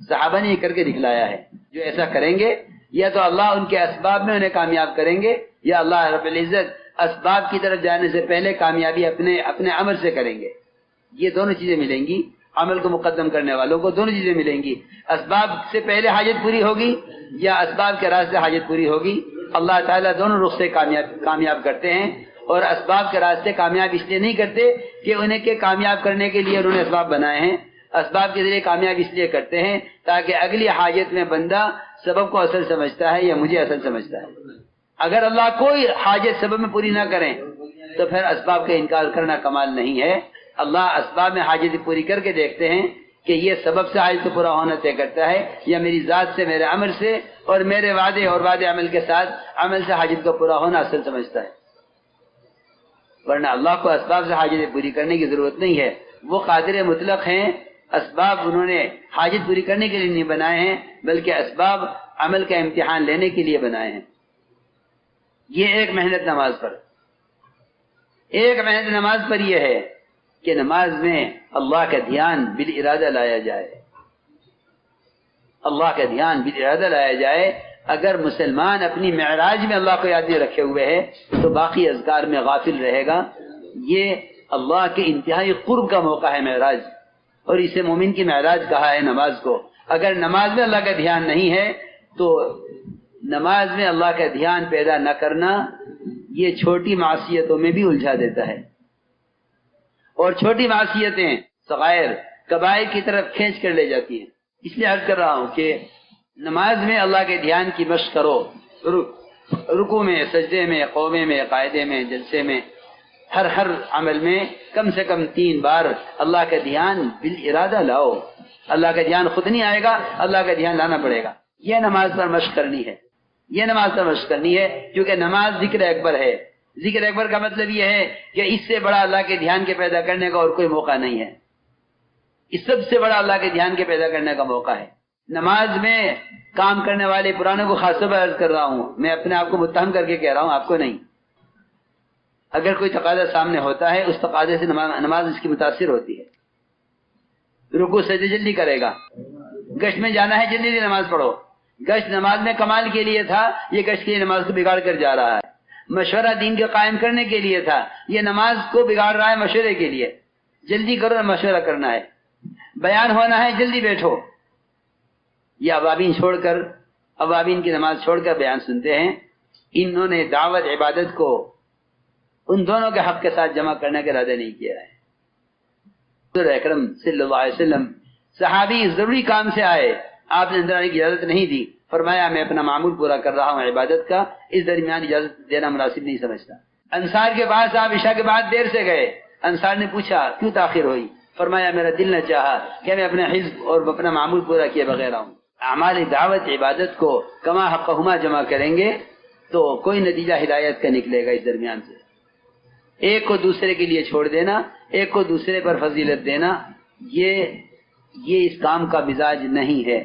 صحابہ نے یہ کر کے دکھلایا ہے، جو ایسا کریں گے یا تو اللہ ان کے اسباب میں انہیں کامیاب کریں گے، یا اللہ رب العزت اسباب کی طرف جانے سے پہلے کامیابی اپنے عمل سے کریں گے۔ یہ دونوں چیزیں ملیں گی، عمل کو مقدم کرنے والوں کو دونوں چیزیں ملیں گی۔ اسباب سے پہلے حاجت پوری ہوگی یا اسباب کے راستے حاجت پوری ہوگی۔ اللہ تعالیٰ دونوں رخ سے کامیاب کرتے ہیں، اور اسباب کے راستے کامیاب اس لیے نہیں کرتے کہ انہیں کے کامیاب کرنے کے لیے انہوں نے اسباب بنائے ہیں، اسباب کے ذریعے کامیاب اس لیے کرتے ہیں تاکہ اگلی حاجت میں بندہ سبب کو اصل سمجھتا ہے یا مجھے اصل سمجھتا ہے۔ اگر اللہ کوئی حاجت سبب میں پوری نہ کریں تو پھر اسباب کا انکار کرنا کمال نہیں ہے۔ اللہ اسباب میں حاجت پوری کر کے دیکھتے ہیں کہ یہ سبب سے حاجت پورا ہونا طے کرتا ہے یا میری ذات سے، میرے عمل سے اور میرے وعدے اور وعدے عمل کے ساتھ عمل سے حاجت کا پورا ہونا اصل سمجھتا ہے۔ ورنہ اللہ کو اسباب سے حاجت پوری کرنے کی ضرورت نہیں ہے، وہ قادر مطلق ہیں۔ اسباب انہوں نے حاجت پوری کرنے کے لیے نہیں بنائے ہیں، بلکہ اسباب عمل کا امتحان لینے کے لیے بنائے ہیں۔ یہ ایک محنت نماز پر، ایک محنت نماز پر یہ ہے کہ نماز میں اللہ کا دھیان بالارادہ لایا جائے، اللہ کا دھیان بالارادہ لایا جائے۔ اگر مسلمان اپنی معراج میں اللہ کو یاد نہیں رکھے ہوئے ہے تو باقی اذکار میں غافل رہے گا۔ یہ اللہ کے انتہائی قرب کا موقع ہے معراج، اور اسے مومن کی معراج کہا ہے نماز کو۔ اگر نماز میں اللہ کا دھیان نہیں ہے تو نماز میں اللہ کا دھیان پیدا نہ کرنا یہ چھوٹی معصیتوں میں بھی الجھا دیتا ہے، اور چھوٹی معصیتیں صغائر کبائر کی طرف کھینچ کر لے جاتی ہیں۔ اس لیے عرض کر رہا ہوں کہ نماز میں اللہ کے دھیان کی مشق کرو، رکوع میں، سجدے میں، قومے میں، قاعدے میں، جلسے میں، ہر عمل میں کم سے کم 3 بار اللہ کا دھیان بالارادہ لاؤ۔ اللہ کا دھیان خود نہیں آئے گا، اللہ کا دھیان لانا پڑے گا۔ یہ نماز پر مشق کرنی ہے، یہ نماز پر مشق کرنی ہے، کیونکہ نماز ذکر اکبر ہے۔ ذکر اکبر کا مطلب یہ ہے کہ اس سے بڑا اللہ کے دھیان کے پیدا کرنے کا اور کوئی موقع نہیں ہے، اس سب سے بڑا اللہ کے دھیان کے پیدا کرنے کا موقع ہے۔ نماز میں کام کرنے والے پرانوں کو خاص طور پر عرض کر رہا ہوں، میں اپنے آپ کو متہم کر کے کہہ رہا ہوں، آپ کو نہیں۔ اگر کوئی تقاضا سامنے ہوتا ہے، اس تقاضے سے نماز اس کی متاثر ہوتی ہے۔ رکوع سجدے جلدی کرے گا، گشت میں جانا ہے جلدی نماز پڑھو۔ گشت نماز میں کمال کے لیے تھا، یہ گشت کی نماز کو بگاڑ کر جا رہا ہے۔ مشورہ دین کے قائم کرنے کے لیے تھا، یہ نماز کو بگاڑ رہا ہے مشورے کے لیے۔ جلدی کرو، مشورہ کرنا ہے، بیان ہونا ہے، جلدی بیٹھو۔ یہ عوابین کی نماز چھوڑ کر بیان سنتے ہیں۔ انہوں نے دعوت عبادت کو ان دونوں کے حق کے ساتھ جمع کرنے کا ارادہ نہیں کیا ہے۔ حضور اکرم صلی اللہ علیہ وسلم صحابی ضروری کام سے آئے، آپ نے اندر آنے کی اجازت نہیں دی، فرمایا میں اپنا معمول پورا کر رہا ہوں عبادت کا، اس درمیان اجازت دینا مناسب نہیں سمجھتا۔ انصار کے پاس آپ عشاء کے بعد دیر سے گئے، انصار نے پوچھا کیوں تاخیر ہوئی؟ فرمایا میرا دل نہ چاہا کہ میں اپنا حزب اور اپنا معمول پورا کیے بغیر آؤں۔ اعمال دعوت عبادت کو کما حقہما جمع کریں گے تو کوئی نتیجہ ہدایت کا نکلے گا۔ اس درمیان سے ایک کو دوسرے کے لیے چھوڑ دینا، ایک کو دوسرے پر فضیلت دینا، یہ اس کام کا مزاج نہیں ہے،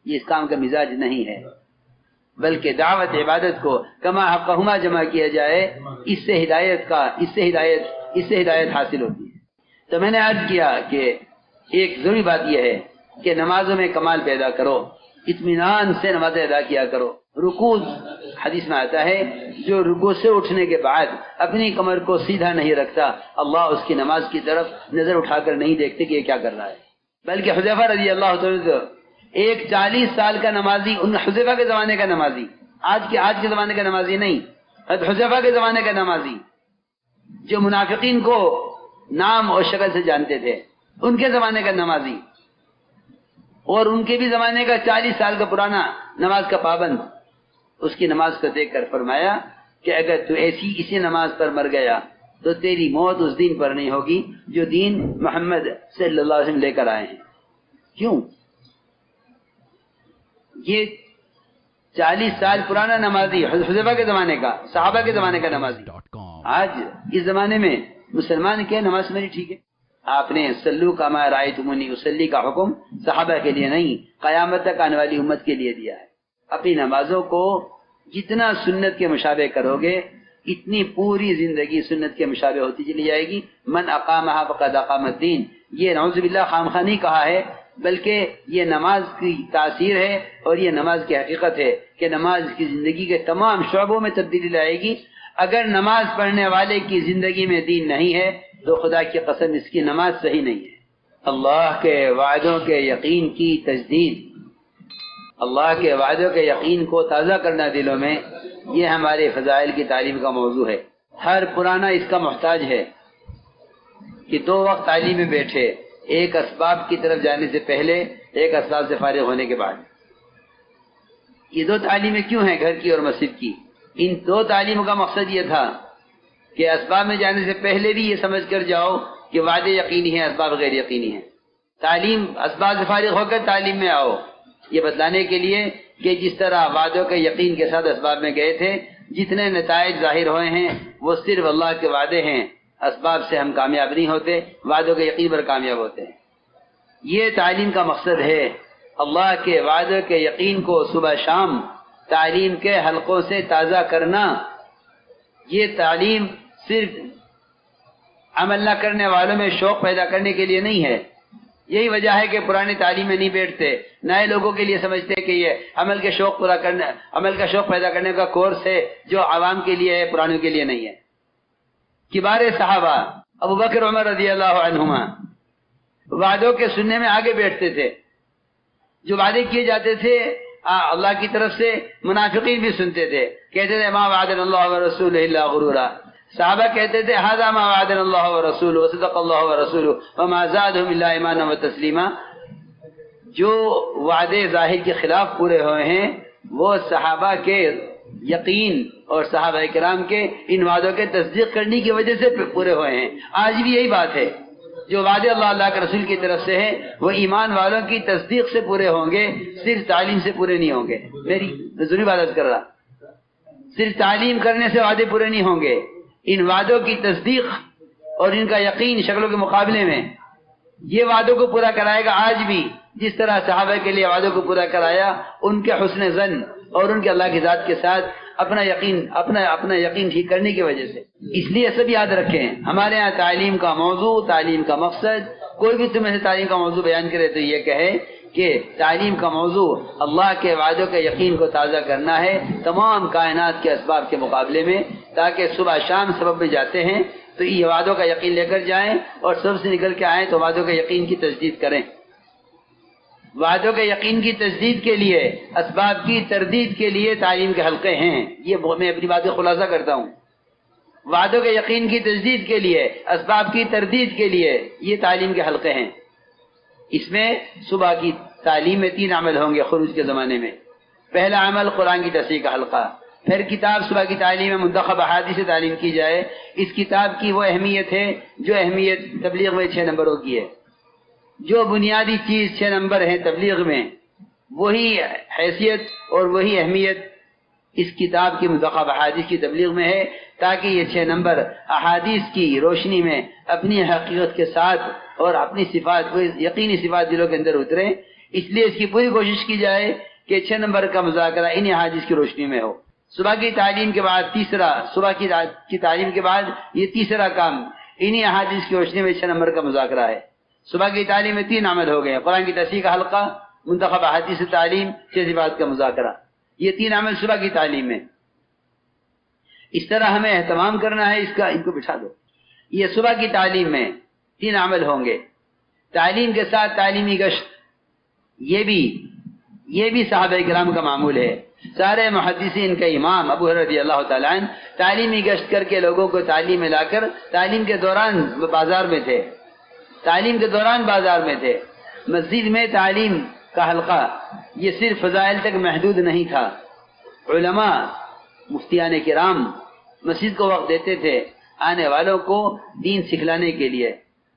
یہ اس کام کا مزاج نہیں ہے، بلکہ دعوت عبادت کو کما حقہما جمع کیا جائے، اس سے ہدایت حاصل ہوتی ہے۔ تو میں نے عرض کیا کہ ایک ضروری بات یہ ہے کہ نمازوں میں کمال پیدا کرو، اطمینان سے نماز ادا کیا کرو۔ رکوع حدیث میں آتا ہے جو رکوع سے اٹھنے کے بعد اپنی کمر کو سیدھا نہیں رکھتا، اللہ اس کی نماز کی طرف نظر اٹھا کر نہیں دیکھتے کہ یہ کیا کر رہا ہے۔ بلکہ حذیفہ رضی اللہ عنہ ایک 40 سال کا نمازی، ان حذیفہ کے زمانے کا نمازی، آج کے زمانے کا نمازی نہیں، حذیفہ کے زمانے کا نمازی جو منافقین کو نام اور شکل سے جانتے تھے، ان کے زمانے کا نمازی، اور ان کے بھی زمانے کا 40 سال کا پرانا نماز کا پابند، اس کی نماز کو دیکھ کر فرمایا کہ اگر تو اسی نماز پر مر گیا تو تیری موت اس دین پر نہیں ہوگی جو دین محمد صلی اللہ علیہ وسلم لے کر آئے ہیں۔ کیوں؟ یہ 40 سال پرانا نمازی، حذیفہ کے زمانے کا، صحابہ کے زمانے کا نمازی، آج اس زمانے میں مسلمان کے نماز میری ٹھیک ہے۔ آپ نے صلو کما رأیتمونی اصلی کا حکم صحابہ کے لیے نہیں، قیامت تک آنے والی امت کے لیے دیا ہے۔ اپنی نمازوں کو جتنا سنت کے مشابہ کرو گے، اتنی پوری زندگی سنت کے مشابہ ہوتی چلی جائے گی۔ من اقامہا فقد اقام الدین، یہ نعوذ باللہ خامخواہ نہیں کہا ہے، بلکہ یہ نماز کی تاثیر ہے اور یہ نماز کی حقیقت ہے کہ نماز کی زندگی کے تمام شعبوں میں تبدیلی لائے گی۔ اگر نماز پڑھنے والے کی زندگی میں دین نہیں ہے تو خدا کی قسم اس کی نماز صحیح نہیں ہے۔ اللہ کے وعدوں کے یقین کی تجدید، اللہ کے وعدوں کے یقین کو تازہ کرنا دلوں میں، یہ ہمارے فضائل کی تعلیم کا موضوع ہے۔ ہر پرانا اس کا محتاج ہے کہ 2 وقت تعلیم میں بیٹھے، ایک اسباب کی طرف جانے سے پہلے، ایک اسباب سے فارغ ہونے کے بعد۔ یہ 2 تعلیمیں کیوں ہیں گھر کی اور مسجد کی؟ ان 2 تعلیموں کا مقصد یہ تھا کہ اسباب میں جانے سے پہلے بھی یہ سمجھ کر جاؤ کہ وعدے یقینی ہیں، اسباب غیر یقینی ہیں۔ تعلیم اسباب سے فارغ ہو کر تعلیم میں آؤ، یہ بتلانے کے لیے کہ جس طرح وعدوں کے یقین کے ساتھ اسباب میں گئے تھے، جتنے نتائج ظاہر ہوئے ہیں وہ صرف اللہ کے وعدے ہیں، اسباب سے ہم کامیاب نہیں ہوتے، وعدوں کے یقین پر کامیاب ہوتے ہیں۔ یہ تعلیم کا مقصد ہے، اللہ کے وعدوں کے یقین کو صبح شام تعلیم کے حلقوں سے تازہ کرنا۔ یہ تعلیم صرف عمل نہ کرنے والوں میں شوق پیدا کرنے کے لیے نہیں ہے۔ یہی وجہ ہے کہ پرانی تعلیم میں نہیں بیٹھتے، نئے لوگوں کے لیے سمجھتے کہ یہ عمل کا شوق پیدا کرنے کا کورس ہے جو عوام کے لیے ہے، پرانوں کے لیے نہیں ہے۔ کبار صحابہ ابو بکر عمر رضی اللہ عنہما وعدوں کے سننے میں آگے بیٹھتے تھے، جو وعدے کیے جاتے تھے اللہ کی طرف سے منافقین بھی سنتے تھے، کہتے تھے ما وعدنا اللہ ورسولہ الا غرورا، صحابہ کہتے تھے ھذا ما وعدنا اللہ ورسولہ وصدق اللہ ورسولہ وما زادهم الا ایمانا وتسلیما۔ جو وعدے ظاہر کے خلاف پورے ہوئے ہیں وہ صحابہ کے یقین اور صحابہ کرام کے ان وعدوں کے تصدیق کرنے کی وجہ سے پورے ہوئے ہیں۔ آج بھی یہی بات ہے، جو وعدے اللہ کے رسول کی طرف سے ہیں وہ ایمان والوں کی تصدیق سے پورے ہوں گے، صرف تعلیم سے پورے نہیں ہوں گے۔ میری ضروری بات کر رہا، صرف تعلیم کرنے سے وعدے پورے نہیں ہوں گے، ان وعدوں کی تصدیق اور ان کا یقین شکلوں کے مقابلے میں یہ وعدوں کو پورا کرائے گا۔ آج بھی جس طرح صحابہ کے لیے وعدوں کو پورا کرایا، ان کے حسن ظن اور ان کے اللہ کی ذات کے ساتھ اپنا یقین ٹھیک کرنے کی وجہ سے۔ اس لیے سب یاد رکھیں، ہمارے یہاں تعلیم کا موضوع، تعلیم کا مقصد، کوئی بھی تمہیں سے تعلیم کا موضوع بیان کرے تو یہ کہے کہ تعلیم کا موضوع اللہ کے وعدوں کے یقین کو تازہ کرنا ہے تمام کائنات کے اسباب کے مقابلے میں، تاکہ صبح شام سبب میں جاتے ہیں تو یہ وعدوں کا یقین لے کر جائیں، اور سب سے نکل کے آئیں تو وعدوں کے یقین کی تجدید کریں۔ وعدوں کے یقین کی تجدید کے لیے، اسباب کی تردید کے لیے تعلیم کے حلقے ہیں۔ یہ میں اپنی بات کا خلاصہ کرتا ہوں، وعدوں کے یقین کی تجدید کے لیے، اسباب کی تردید کے لیے یہ تعلیم کے حلقے ہیں۔ اس میں صبح کی تعلیم میں 3 عمل ہوں گے خروج کے زمانے میں۔ پہلا عمل قرآن کی تصحیح کا حلقہ، پھر کتاب صبح کی تعلیم میں منتخب احادیث سے تعلیم کی جائے۔ اس کتاب کی وہ اہمیت ہے جو اہمیت تبلیغ میں 6 نمبروں کی ہے، جو بنیادی چیز 6 نمبر ہے تبلیغ میں، وہی حیثیت اور وہی اہمیت اس کتاب کی منتخب احادیث کی تبلیغ میں ہے، تاکہ یہ 6 نمبر احادیث کی روشنی میں اپنی حقیقت کے ساتھ اور اپنی صفات، یقینی صفات دلوں کے اندر اتریں۔ اس لیے اس کی پوری کوشش کی جائے کہ 6 نمبر کا مذاکرہ انہی احادیث کی روشنی میں ہو۔ صبح کی تعلیم کے بعد صبح کی تعلیم کے بعد یہ تیسرا کام انہی احادیث کی روشنی میں 6 نمبر کا مذاکرہ ہے۔ صبح کی تعلیم میں 3 عمل ہو گئے، قرآن کی تصحیح کا حلقہ، منتخب احادیث تعلیم، 6 صفات کا مذاکرہ، یہ 3 عمل صبح کی تعلیم میں۔ اس طرح ہمیں اہتمام کرنا ہے، ان کو بٹھا دو۔ یہ صبح کی تعلیم میں 3 عمل ہوں گے۔ تعلیم کے ساتھ تعلیمی گشت، یہ بھی صحابہ کرام کا معمول ہے۔ سارے محدثین کا امام ابو ہریرہ رضی اللہ تعالیٰ عنہ تعلیمی گشت کر کے لوگوں کو تعلیم میں لا کر تعلیم کے دوران بازار میں تھے، مسجد میں تعلیم کا حلقہ۔ یہ صرف فضائل تک محدود نہیں تھا، علماء مفتیان کرام مسجد کو وقت دیتے تھے آنے والوں کو دین سکھلانے کے لیے۔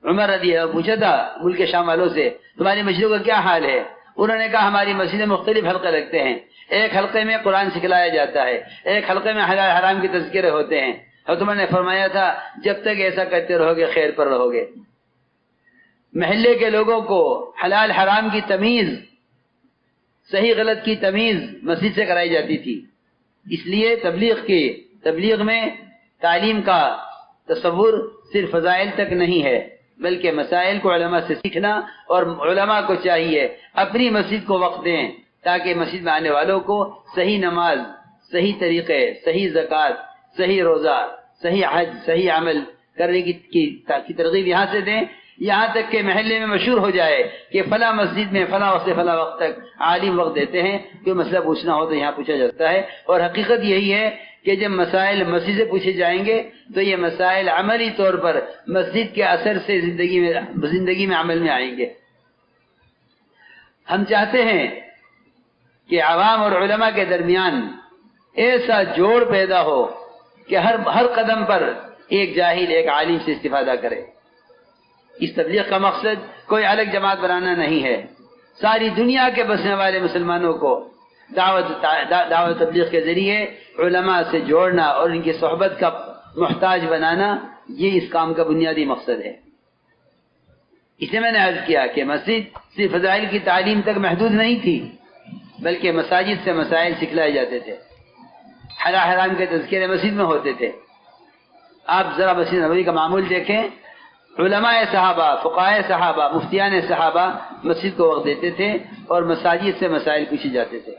عمر رضی اللہ پوچھا تھا ملک شام والوں سے، تمہاری مسجدوں کا کیا حال ہے؟ انہوں نے کہا ہماری مسجدیں مختلف حلقے لگتے ہیں، ایک حلقے میں قرآن سکھلایا جاتا ہے، ایک حلقے میں حلال حرام کے تذکرے ہوتے ہیں۔ حضرت عمر نے فرمایا تھا جب تک ایسا کرتے رہو گے خیر پر رہو گے۔ محلے کے لوگوں کو حلال حرام کی تمیز، صحیح غلط کی تمیز مسجد سے کرائی جاتی تھی۔ اس لیے تبلیغ میں تعلیم کا تصور صرف فضائل تک نہیں ہے، بلکہ مسائل کو علماء سے سیکھنا، اور علماء کو چاہیے اپنی مسجد کو وقت دیں تاکہ مسجد میں آنے والوں کو صحیح نماز، صحیح طریقے، صحیح زکوٰۃ، صحیح روزہ، صحیح حج، صحیح عمل کرنے کی ترغیب یہاں سے دیں، یہاں تک کہ محلے میں مشہور ہو جائے کہ فلاں مسجد میں فلاں وقت سے فلاں وقت تک عالم وقت دیتے ہیں، کوئی مسئلہ پوچھنا ہو تو یہاں پوچھا جاتا ہے۔ اور حقیقت یہی ہے کہ جب مسائل مسجد سے پوچھے جائیں گے تو یہ مسائل عملی طور پر مسجد کے اثر سے زندگی میں عمل میں آئیں گے۔ ہم چاہتے ہیں کہ عوام اور علماء کے درمیان ایسا جوڑ پیدا ہو کہ ہر قدم پر ایک جاہل ایک عالم سے استفادہ کرے۔ اس تبلیغ کا مقصد کوئی الگ جماعت بنانا نہیں ہے، ساری دنیا کے بسنے والے مسلمانوں کو دعوت تبلیغ کے ذریعے علماء سے جوڑنا اور ان کی صحبت کا محتاج بنانا، یہ اس کام کا بنیادی مقصد ہے۔ اس لیے میں نے عرض کیا کہ مسجد صرف فضائل کی تعلیم تک محدود نہیں تھی، بلکہ مساجد سے مسائل سکھلائے جاتے تھے، حلال حرام کے تذکرے مسجد میں ہوتے تھے۔ آپ ذرا مسجد نبوی کا معمول دیکھیں، علماء صحابہ، فقہاء صحابہ، مفتیان صحابہ مسجد کو وقت دیتے تھے اور مساجد سے مسائل پوچھے جاتے تھے۔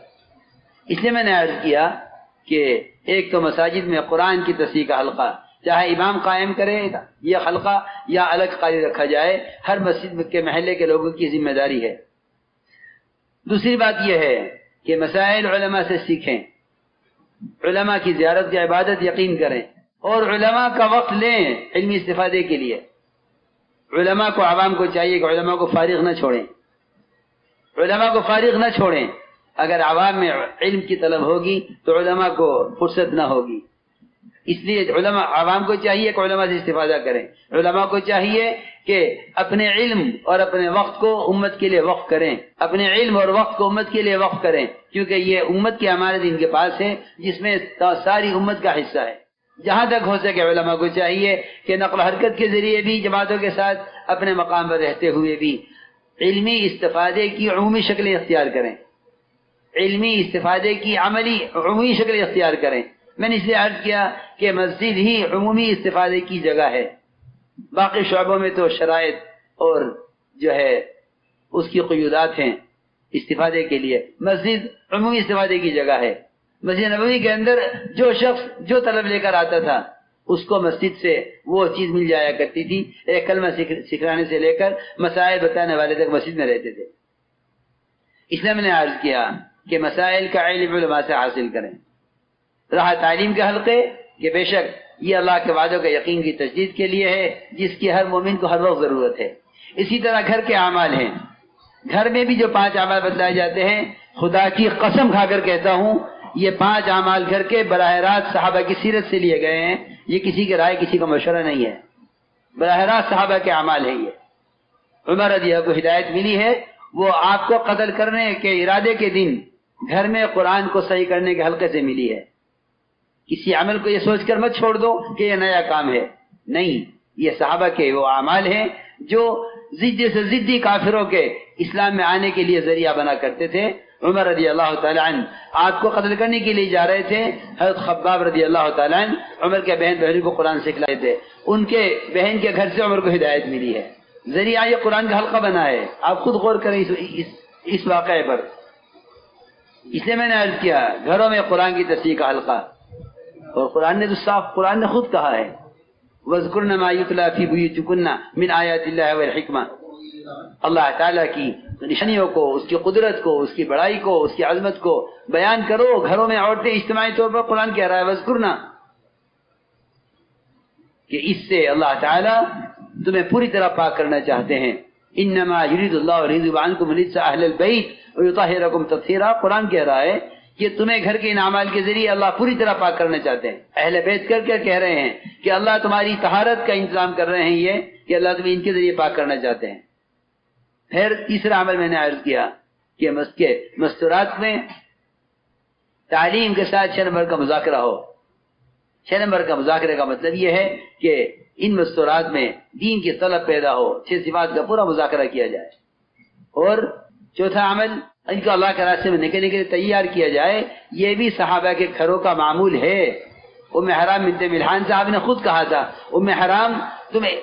اس لیے میں نے عرض کیا کہ ایک تو مساجد میں قرآن کی تصحیح کا حلقہ، چاہے امام قائم کرے یہ حلقہ یا الگ قاری رکھا جائے، ہر مسجد کے محلے کے لوگوں کی ذمہ داری ہے۔ دوسری بات یہ ہے کہ مسائل علماء سے سیکھیں، علماء کی زیارت کی عبادت یقین کریں، اور علماء کا وقت لیں علمی استفادے کے لیے۔ علماء کو، عوام کو چاہیے کہ علماء کو فارغ نہ چھوڑیں، علماء کو فارغ نہ چھوڑیں۔ اگر عوام میں علم کی طلب ہوگی تو علماء کو فرصت نہ ہوگی، اس لیے علماء، عوام کو چاہیے کہ علماء سے استفادہ کریں، علماء کو چاہیے کہ اپنے علم اور اپنے وقت کو امت کے لیے وقف کریں، اپنے علم اور وقت کو امت کے لیے وقف کریں، کیونکہ یہ امت کی امانت ان کے پاس ہے جس میں ساری امت کا حصہ ہے۔ جہاں تک ہو سکے علماء کو چاہیے کہ نقل و حرکت کے ذریعے بھی جماعتوں کے ساتھ اپنے مقام پر رہتے ہوئے بھی علمی استفادے کی عمومی شکلیں اختیار کریں، علمی استفادے کی عملی عمومی شکلیں اختیار کریں۔ میں نے اس لیے عرض کیا کہ مسجد ہی عمومی استفادے کی جگہ ہے، باقی شعبوں میں تو شرائط اور جو ہے اس کی قیودات ہیں استفادے کے لیے۔ مسجد عمومی استفادے کی جگہ ہے۔ مسجد نبوی کے اندر جو شخص جو طلب لے کر آتا تھا اس کو مسجد سے وہ چیز مل جایا کرتی تھی، ایک کلمہ سکھلانے سے لے کر مسائل بتانے والے تک مسجد میں رہتے تھے۔ اس لیے میں نے عرض کیا کہ مسائل کا علم علماء سے حاصل کریں۔ رہا تعلیم کے حلقے، کہ بے شک یہ اللہ کے وعدوں کے یقین کی تجدید کے لیے ہے جس کی ہر مومن کو ہر وقت ضرورت ہے۔ اسی طرح گھر کے اعمال ہیں، گھر میں بھی جو 5 اعمال بتلائے جاتے ہیں، خدا کی قسم کھا کر کہتا ہوں یہ 5 اعمال گھر کے براہ راست صحابہ کی سیرت سے لیے گئے ہیں، یہ کسی کی رائے، کسی کا مشورہ نہیں ہے، براہ راست صحابہ کے اعمال ہیں۔ یہ عمر رضی اللہ کو ہدایت ملی ہے، وہ آپ کو قتل کرنے کے ارادے کے دن گھر میں قرآن کو صحیح کرنے کے حلقے سے ملی ہے۔ کسی عمل کو یہ سوچ کر مت چھوڑ دو کہ یہ نیا کام ہے، نہیں، یہ صحابہ کے وہ اعمال ہیں جو ضد سے ضدی کافروں کے اسلام میں آنے کے لیے ذریعہ بنا کرتے تھے۔ عمر رضی اللہ تعالیٰ عنہ آپ کو قتل کرنے کے لیے جا رہے تھے، حضرت خباب رضی اللہ تعالیٰ عنہ عمر کے بہن کو قرآن سکھلائے تھے، ان کے بہن کے گھر سے عمر کو ہدایت ملی ہے، ذریعہ یہ قرآن کا حلقہ بنا ہے۔ آپ خود غور کریں اس واقعے پر۔ اس لیے میں نے عرض کیا گھروں میں قرآن کی تصحیح کا حلقہ، اور قرآن نے تو صاف، قرآن نے خود کہا ہے وَاذْكُرْنَ مَا يُتْلَى فِي بُيُوتِكُنَّ مِنْ آيَاتِ اللَّهِ وَالْحِكْمَةِ۔ اللہ تعالیٰ کی نشانیوں کو، اس کی قدرت کو، اس کی بڑائی کو، اس کی عظمت کو بیان کرو۔ گھروں میں عورتیں اجتماعی طور پر قرآن کہہ رہا ہے وَاذْكُرْنَ، کہ اس سے اللہ تعالیٰ تمہیں پوری طرح پاک کرنا چاہتے ہیں۔ انما یرید اللہ لیذهب عنکم الرجس اہل البیت ویطہرکم تطہیرا، قرآن کہہ رہا ہے کہ تمہیں گھر کے ان اعمال کے ذریعے اللہ پوری طرح پاک کرنا چاہتے ہیں۔ اہل بیت کر کے کہہ رہے ہیں کہ اللہ تمہاری طہارت کا انتظام کر رہے ہیں، یہ کہ اللہ تمہیں ان کے ذریعے پاک کرنا چاہتے ہیں۔ پھر تیسرا عمل میں نے عرض کیا کہ مستورات میں تعلیم کے ساتھ 6 نمبر کا مذاکرہ ہو۔ 6 نمبر کا مذاکرے کا مطلب یہ ہے کہ ان مستورات میں دین کی طلب پیدا ہو، 6 صفات کا پورا مذاکرہ کیا جائے۔ اور چوتھا عمل، ان کو اللہ کے راستے میں نکلنے کے لیے تیار کیا جائے۔ یہ بھی صحابہ کے گھروں کا معمول ہے۔ ام حرام بنت ملحان صاحب نے خود کہا تھا، ام حرام تمہیں،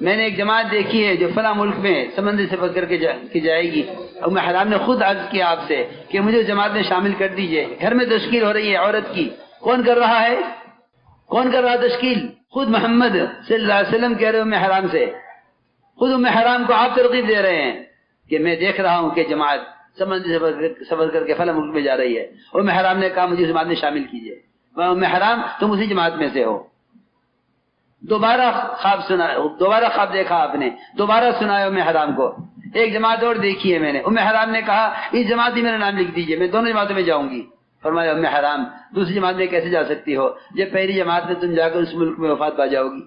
میں نے ایک جماعت دیکھی ہے جو فلاں ملک میں سمندر سے پکڑ کے جائے گی۔ ام حرام نے خود عرض کیا آپ سے کہ مجھے جماعت میں شامل کر دیجئے، گھر میں تشکیل ہو رہی ہے عورت کی، کون کر رہا ہے؟ کون کر رہا تشکیل؟ خود محمد صلی اللہ علیہ وسلم کہہ رہے ام حرام سے، خود ام حرام کو آپ ترغیب دے رہے ہیں کہ میں دیکھ رہا ہوں کہ جماعت سمندر سے سفر کر کے فلاں ملک میں جا رہی ہے۔ ام حرام نے کہا مجھے جماعت میں شامل کیجئے۔ ام حرام تم اسی جماعت میں سے ہو۔ دوبارہ خواب دیکھا آپ نے، دوبارہ سنایا ام حرام کو۔ ایک جماعت اور دیکھی ہے میں نے، ام حرام نے کہا اس جماعت میں میرا نام لکھ دیجئے، میں دونوں جماعتوں میں جاؤں گی۔ فرمایا ام حرام دوسری جماعت میں کیسے جا سکتی ہو جب پہلی جماعت میں تم جا کر اس ملک میں وفات پا جاؤ گی۔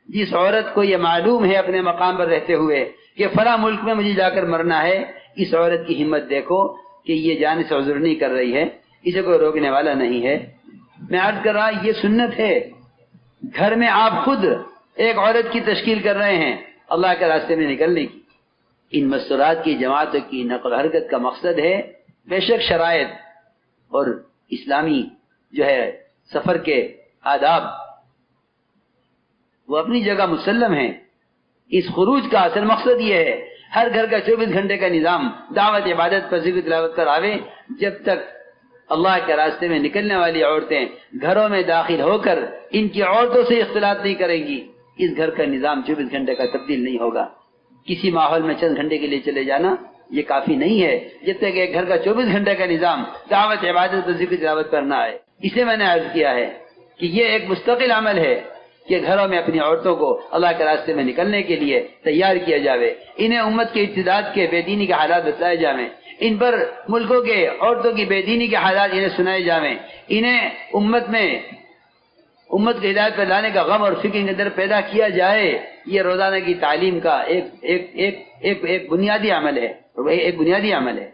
جس عورت کو یہ معلوم ہے اپنے مقام پر رہتے ہوئے کہ فلاں ملک میں مجھے جا کر مرنا ہے، اس عورت کی ہمت دیکھو کہ یہ جانے سے عذر نہیں کر رہی ہے، اسے کوئی روکنے والا نہیں ہے۔ میں عرض کر رہا یہ سنت ہے۔ گھر میں آپ خود ایک عورت کی تشکیل کر رہے ہیں اللہ کے راستے میں نکلنے کی۔ ان مستورات کی جماعتوں کی نقل و حرکت کا مقصد ہے بے شک شرائط اور اسلامی جو ہے سفر کے آداب وہ اپنی جگہ مسلم ہیں۔ اس خروج کا اصل مقصد یہ ہے ہر گھر کا 24 گھنٹے کا نظام دعوت عبادت پر ذکر تلاوت پر آوے۔ جب تک اللہ کے راستے میں نکلنے والی عورتیں گھروں میں داخل ہو کر ان کی عورتوں سے اختلاط نہیں کریں گی، اس گھر کا نظام 24 گھنٹے کا تبدیل نہیں ہوگا۔ کسی ماحول میں چند گھنٹے کے لیے چلے جانا یہ کافی نہیں ہے جب تک ایک گھر کا 24 گھنٹے کا نظام دعوت عبادت و ذکر تلاوت پر نہ آئے. اسے میں نے عرض کیا ہے کہ یہ ایک مستقل عمل ہے کہ گھروں میں اپنی عورتوں کو اللہ کے راستے میں نکلنے کے لیے تیار کیا جاوے، انہیں امت کے ارتداد کے بے دینی کے حالات بتلائے جاویں، ان پر ملکوں کے عورتوں کی بے دینی کے حالات انہیں سنائے جاویں، انہیں امت کی ہدایت پر لانے کا غم اور فکر کے اندر پیدا کیا جائے. یہ روزانہ کی تعلیم کا ایک بنیادی عمل ہے، ایک بنیادی عمل ہے.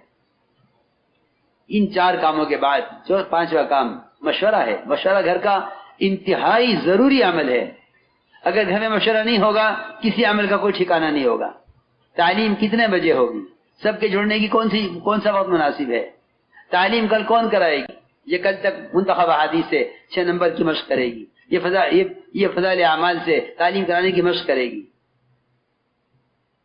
ان 4 کاموں کے بعد جو 5واں کام مشورہ ہے. مشورہ گھر کا انتہائی ضروری عمل ہے. اگر گھر میں مشورہ نہیں ہوگا کسی عمل کا کوئی ٹھکانہ نہیں ہوگا. تعلیم کتنے بجے ہوگی، سب کے جڑنے کی کون سا وقت مناسب ہے، تعلیم کل کون کرائے گی، یہ کل تک منتخب احادیث سے 6 نمبر کی مشق کرے گی، یہ فضائل اعمال سے تعلیم کرانے کی مشق کرے گی،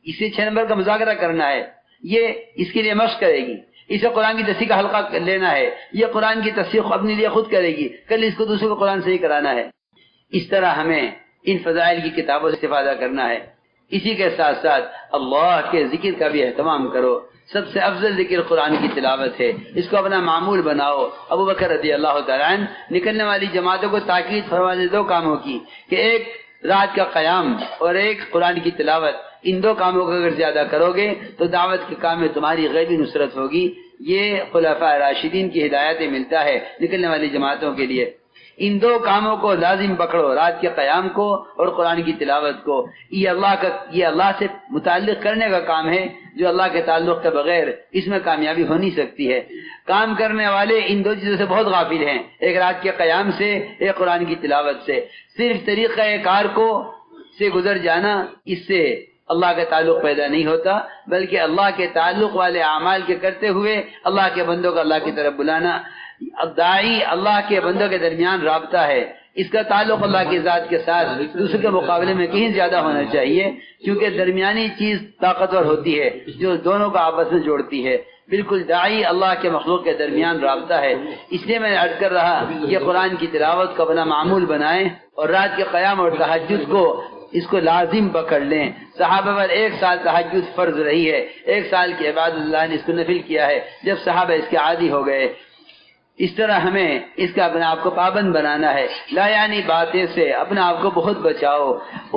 اسے 6 نمبر کا مذاکرہ کرنا ہے، یہ اس کے لیے مشق کرے گی، اسے قرآن کی تصحیح کا حلقہ لینا ہے، یہ قرآن کی تصحیح اپنے لیے خود کرے گی، کل اس کو دوسروں کو قرآن صحیح کرانا ہے. اس طرح ہمیں ان فضائل کی کتابوں سے استفادہ کرنا ہے. اسی کے ساتھ ساتھ اللہ کے ذکر کا بھی اہتمام کرو. سب سے افضل ذکر قرآن کی تلاوت ہے، اس کو اپنا معمول بناؤ. ابو بکر رضی اللہ تعالیٰ عنہ نکلنے والی جماعتوں کو تاکید فرمانے 2 کاموں کی کہ ایک رات کا قیام اور ایک قرآن کی تلاوت. ان 2 کاموں کو اگر زیادہ کرو گے تو دعوت کے کام میں تمہاری غیبی نصرت ہوگی. یہ خلفاء راشدین کی ہدایتیں ملتا ہے نکلنے والی جماعتوں کے لیے. ان 2 کاموں کو لازم پکڑو، رات کے قیام کو اور قرآن کی تلاوت کو. یہ اللہ سے متعلق کرنے کا کام ہے جو اللہ کے تعلق کے بغیر اس میں کامیابی ہو نہیں سکتی ہے. کام کرنے والے ان 2 چیزوں سے بہت غافل ہیں، ایک رات کے قیام سے، ایک قرآن کی تلاوت سے. صرف طریقہ کار کو سے گزر جانا، اس سے اللہ کا تعلق پیدا نہیں ہوتا، بلکہ اللہ کے تعلق والے اعمال کے کرتے ہوئے اللہ کے بندوں کو اللہ کی طرف بلانا. داعی اللہ کے بندوں کے درمیان رابطہ ہے، اس کا تعلق اللہ کی ذات کے ساتھ دوسرے کے مقابلے میں کہیں زیادہ ہونا چاہیے، کیونکہ درمیانی چیز طاقتور ہوتی ہے جو دونوں کو آپس میں جوڑتی ہے. بالکل داعی اللہ کے مخلوق کے درمیان رابطہ ہے. اس لیے میں عرض کر رہا کہ قرآن کی تلاوت کو اپنا معمول بنائیں اور رات کے قیام اور تہجد کو اس کو لازم پکڑ لیں. صحابہ پر 1 سال تہجد فرض رہی ہے، 1 سال کی عبادت اللہ نے اس کو نفل کیا ہے جب صحابہ اس کے عادی ہو گئے. اس طرح ہمیں اس کا اپنے آپ کو پابند بنانا ہے. لا یعنی باتیں سے اپنے آپ کو بہت بچاؤ.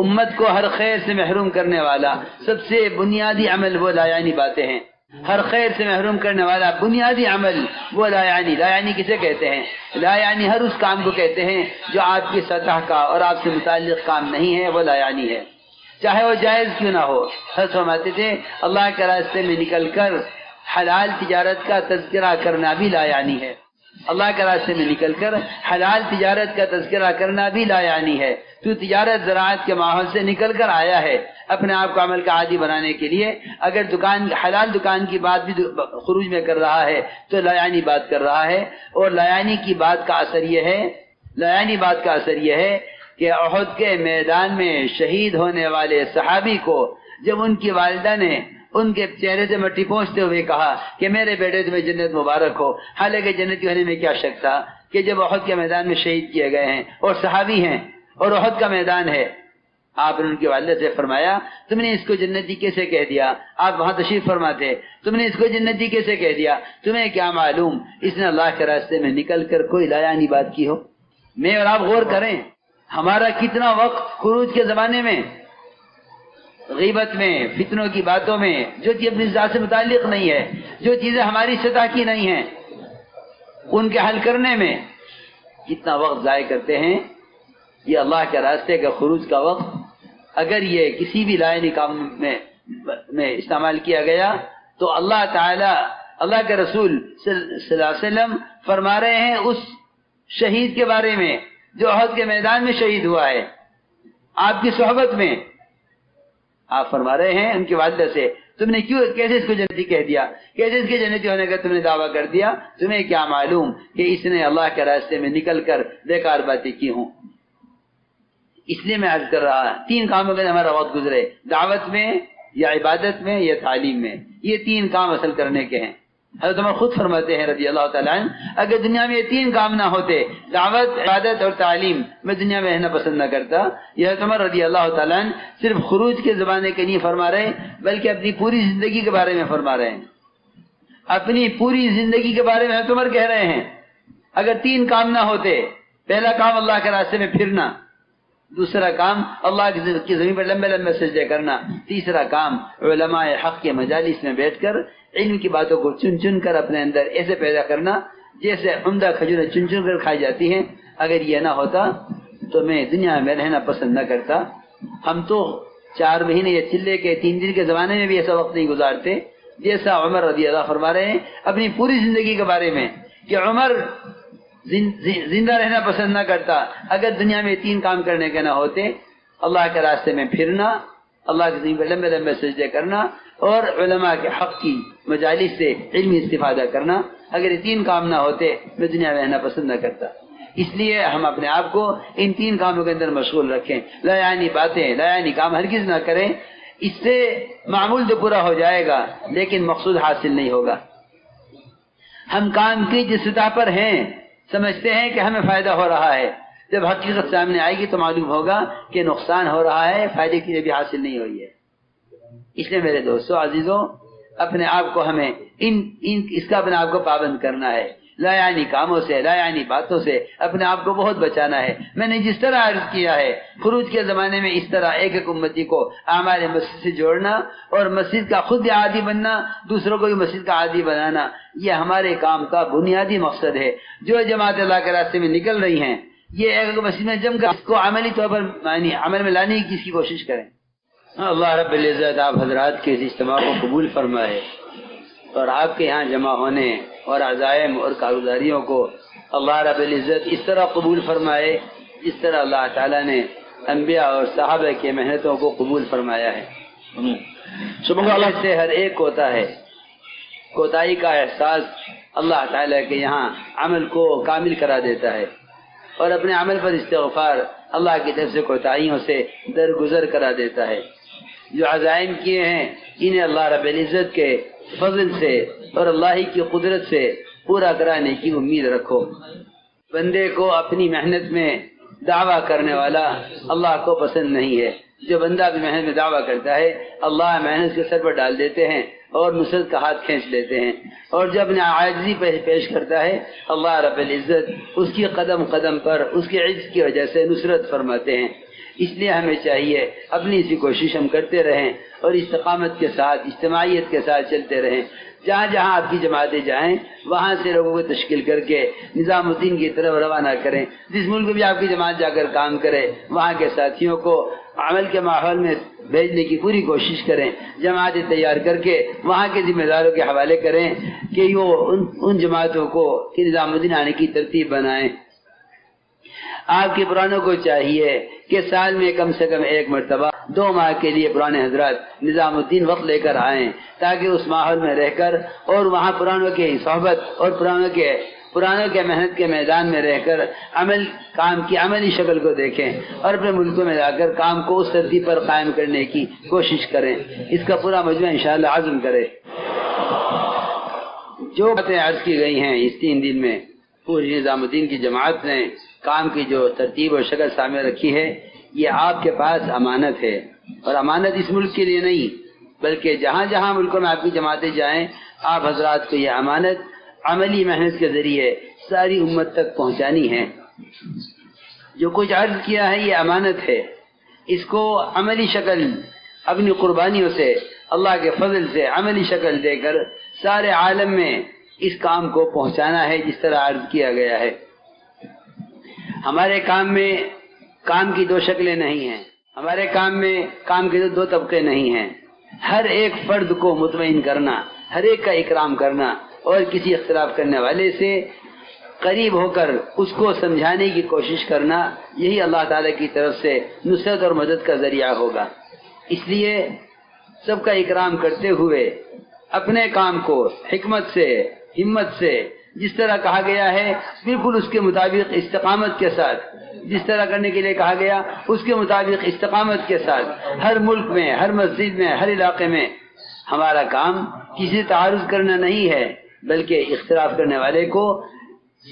امت کو ہر خیر سے محروم کرنے والا سب سے بنیادی عمل وہ لا یعنی باتیں ہیں. ہر خیر سے محروم کرنے والا بنیادی عمل وہ لا یعنی کسے کہتے ہیں؟ لا یعنی ہر اس کام کو کہتے ہیں جو آپ کی سطح کا اور آپ سے متعلق کام نہیں ہے، وہ لا یعنی ہے، چاہے وہ جائز کیوں نہ ہو. حضرت فرماتے تھے اللہ کے راستے میں نکل کر حلال تجارت کا تذکرہ کرنا بھی لا یعنی ہے. اللہ کے راستے میں نکل کر حلال تجارت کا تذکرہ کرنا بھی لا یعنی ہے. تو تجارت زراعت کے ماحول سے نکل کر آیا ہے اپنے آپ کو عمل کا عادی بنانے کے لیے. اگر حلال دکان کی بات بھی خروج میں کر رہا ہے تو لا یعنی بات کر رہا ہے. اور لا یعنی بات کا اثر یہ ہے کہ احد کے میدان میں شہید ہونے والے صحابی کو جب ان کی والدہ نے ان کے چہرے سے مٹی پہنچتے ہوئے کہا کہ میرے بیٹے تمہیں جنت مبارک ہو، حالانکہ جنتی ہونے میں کیا شک تھا کہ جب احد کے میدان میں شہید کیے گئے ہیں اور صحابی ہیں اور احد کا میدان ہے. آپ نے ان کی والدہ سے فرمایا تم نے اس کو جنتی کیسے کہہ دیا؟ آپ وہاں تشریف فرما تھے. تم نے اس کو جنتی کیسے کہہ دیا؟ تمہیں کیا معلوم اس نے اللہ کے راستے میں نکل کر کوئی لا یعنی بات کی ہو؟ میں اور آپ غور کریں، ہمارا کتنا وقت خروج کے زمانے میں غیبت میں، فتنوں کی باتوں میں، جو چیز اپنی ذات سے متعلق نہیں ہے، جو چیزیں ہماری سطح کی نہیں ہیں، ان کے حل کرنے میں کتنا وقت ضائع کرتے ہیں. یہ اللہ کے راستے کا خروج کا وقت اگر یہ کسی بھی لائنی کام میں استعمال کیا گیا تو اللہ تعالی، اللہ کے رسول صلی اللہ علیہ وسلم فرما رہے ہیں اس شہید کے بارے میں جو احد کے میدان میں شہید ہوا ہے آپ کی صحبت میں. آپ فرما رہے ہیں ان کی والدہ سے تم نے کیسے اس کو جنتی کہہ دیا، کیسے اس کے جنتی ہونے کا تم نے دعویٰ کر دیا؟ تمہیں کیا معلوم کہ اس نے اللہ کے راستے میں نکل کر بیکار باتیں کی ہوں. اس لیے میں عرض کر رہا 3 کاموں کے ہمارا وقت گزرے، دعوت میں یا عبادت میں یا تعلیم میں. یہ 3 کام اصل کرنے کے ہیں. حضرت عمر خود فرماتے ہیں رضی اللہ تعالیٰ عنہ، اگر دنیا میں یہ 3 کام نہ ہوتے، دعوت، عبادت اور تعلیم، میں دنیا میں رہنا پسند نہ کرتا۔ یہ حضرت عمر رضی اللہ تعالیٰ عنہ صرف خروج کے زمانے کے نہیں فرما رہے، بلکہ اپنی پوری زندگی کے بارے میں فرما رہے ہیں۔ اپنی پوری زندگی کے بارے میں حضرت عمر کہہ رہے ہیں، اگر 3 کام نہ ہوتے، پہلا کام اللہ کے راستے میں پھرنا، دوسرا کام اللہ کی زمین پر لمبے لمبے سجدے کرنا، تیسرا کام علماء حق کے مجالس میں بیٹھ کر علم کی باتوں کو چن چن کر اپنے اندر ایسے پیدا کرنا جیسے عمدہ کھجوریں چن چن کر کھائی جاتی ہیں۔ اگر یہ نہ ہوتا تو میں دنیا میں رہنا پسند نہ کرتا۔ ہم تو 4 مہینے یا چلے کے 3 دن کے زمانے میں بھی ایسا وقت نہیں گزارتے جیسا عمر رضی اللہ فرما رہے ہیں اپنی پوری زندگی کے بارے میں، کہ عمر زندہ رہنا پسند نہ کرتا اگر دنیا میں 3 کام کرنے کے نہ ہوتے، اللہ کے راستے میں پھرنا، اللہ کے زمین پر لمبے لمبے سجدے کرنا اور علماء کے حق کی مجالس سے علمی استفادہ کرنا۔ اگر یہ 3 کام نہ ہوتے میں دنیا میں رہنا پسند نہ کرتا۔ اس لیے ہم اپنے آپ کو ان 3 کاموں کے اندر مشغول رکھیں، لا یعنی باتیں، لا یعنی کام ہرگز نہ کریں۔ اس سے معمول تو پورا ہو جائے گا لیکن مقصود حاصل نہیں ہوگا۔ ہم کام کی جس سطح پر ہیں سمجھتے ہیں کہ ہمیں فائدہ ہو رہا ہے، جب حقیقت سامنے آئے گی تو معلوم ہوگا کہ نقصان ہو رہا ہے، فائدے کی بھی حاصل نہیں ہوئی ہے۔ اس لیے میرے دوستو عزیزوں، اپنے آپ کو ہمیں اس کا اپنے آپ کو پابند کرنا ہے، لا یعنی کاموں سے، لا یعنی باتوں سے اپنے آپ کو بہت بچانا ہے۔ میں نے جس طرح عرض کیا ہے، خروج کے زمانے میں اس طرح ایک ایک امتی کو اعمال مسجد سے جوڑنا اور مسجد کا خود عادی بننا، دوسروں کو بھی مسجد کا عادی بنانا، یہ ہمارے کام کا بنیادی مقصد ہے۔ جو جماعت اللہ کے راستے میں نکل رہی ہیں، یہ ایک مسجد میں جم کر اس کو عملی طور پر عمل میں لانے کی کی کوشش کریں۔ اللہ رب العزت آپ حضرات کے اس اجتماع کو قبول فرمائے اور آپ کے یہاں جمع ہونے اور عزائم اور کارگزاریوں کو اللہ رب العزت اس طرح قبول فرمائے جس طرح اللہ تعالیٰ نے انبیاء اور صحابہ کی محنتوں کو قبول فرمایا ہے۔ اللہ سے ہر ایک کوتا ہے، کوتاہی کا احساس اللہ تعالیٰ کے یہاں عمل کو کامل کرا دیتا ہے اور اپنے عمل پر استغفار اللہ کی طرف سے کوتاہیوں سے درگزر کرا دیتا ہے۔ جو عزائم کیے ہیں انہیں اللہ رب العزت کے فضل سے اور اللہ کی قدرت سے پورا کرانے کی امید رکھو۔ بندے کو اپنی محنت میں دعویٰ کرنے والا اللہ کو پسند نہیں ہے۔ جو بندہ اپنی محنت میں دعویٰ کرتا ہے اللہ محنت کے سر پر ڈال دیتے ہیں اور نصرت کا ہاتھ کھینچ لیتے ہیں، اور جب اپنے عاجزی پیش کرتا ہے اللہ رب العزت اس کی قدم قدم پر اس کی عجز کی وجہ سے نصرت فرماتے ہیں۔ اس لیے ہمیں چاہیے اپنی اسی کوشش ہم کرتے رہیں اور استقامت کے ساتھ اجتماعیت کے ساتھ چلتے رہیں۔ جہاں جہاں آپ کی جماعتیں جائیں وہاں سے لوگوں کو تشکیل کر کے نظام الدین کی طرف روانہ کریں۔ جس ملک میں بھی آپ کی جماعت جا کر کام کرے وہاں کے ساتھیوں کو عمل کے ماحول میں بھیجنے کی پوری کوشش کریں، جماعتیں تیار کر کے وہاں کے ذمہ داروں کے حوالے کریں کہ وہ ان جماعتوں کو نظام الدین آنے کی ترتیب بنائیں۔ آپ کے پرانوں کو چاہیے کہ سال میں کم سے کم 1 مرتبہ 2 ماہ کے لیے پرانے حضرات نظام الدین وقت لے کر آئیں، تاکہ اس ماحول میں رہ کر اور وہاں پرانوں کی صحبت اور پرانوں کے محنت کے میدان میں رہ کر کام کی عملی شکل کو دیکھیں اور اپنے ملکوں میں جا کر کام کو اس ترتیب پر قائم کرنے کی کوشش کریں۔ اس کا پورا مجمع انشاءاللہ عزم کرے۔ جو باتیں عرض کی گئی ہیں اس 3 دن میں پوری نظام الدین کی جماعت نے کام کی جو ترتیب اور شکل سامنے رکھی ہے، یہ آپ کے پاس امانت ہے، اور امانت اس ملک کے لیے نہیں بلکہ جہاں جہاں ملکوں میں آپ کی جماعتیں جائیں آپ حضرات کو یہ امانت عملی محنت کے ذریعے ساری امت تک پہنچانی ہے۔ جو کچھ عرض کیا ہے یہ امانت ہے، اس کو عملی شکل اپنی قربانیوں سے اللہ کے فضل سے عملی شکل دے کر سارے عالم میں اس کام کو پہنچانا ہے جس طرح عرض کیا گیا ہے۔ ہمارے کام میں کام کی 2 شکلیں نہیں ہیں، ہمارے کام میں کام کے 2 طبقے نہیں ہیں۔ ہر ایک فرد کو مطمئن کرنا، ہر ایک کا اکرام کرنا اور کسی اختلاف کرنے والے سے قریب ہو کر اس کو سمجھانے کی کوشش کرنا، یہی اللہ تعالیٰ کی طرف سے نصرت اور مدد کا ذریعہ ہوگا۔ اس لیے سب کا اکرام کرتے ہوئے اپنے کام کو حکمت سے، ہمت سے، جس طرح کہا گیا ہے بالکل اس کے مطابق استقامت کے ساتھ، جس طرح کرنے کے لیے کہا گیا اس کے مطابق استقامت کے ساتھ ہر ملک میں، ہر مسجد میں، ہر علاقے میں ہمارا کام کسی تعارض کرنا نہیں ہے، بلکہ اختلاف کرنے والے کو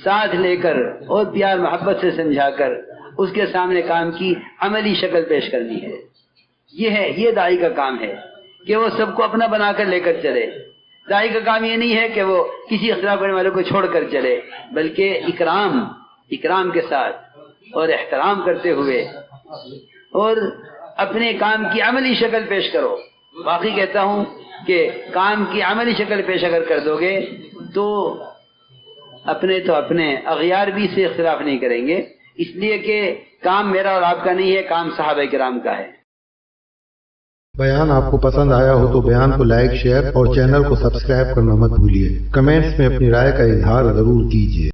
ساتھ لے کر اور پیار محبت سے سمجھا کر اس کے سامنے کام کی عملی شکل پیش کرنی ہے۔ یہ داعی کا کام ہے کہ وہ سب کو اپنا بنا کر لے کر چلے۔ داعی کا کام یہ نہیں ہے کہ وہ کسی اختلاف کرنے والے کو چھوڑ کر چلے، بلکہ اکرام کے ساتھ اور احترام کرتے ہوئے اور اپنے کام کی عملی شکل پیش کرو۔ باقی کہتا ہوں کہ کام کی عملی شکل پیش اگر کر دو گے تو اپنے اغیار بھی سے اختلاف نہیں کریں گے، اس لیے کہ کام میرا اور آپ کا نہیں ہے، کام صحابہ کرام کا ہے۔ بیان آپ کو پسند آیا ہو تو بیان کو لائک، شیئر اور چینل کو سبسکرائب کرنا مت بھولیے۔ کمنٹس میں اپنی رائے کا اظہار ضرور کیجیے۔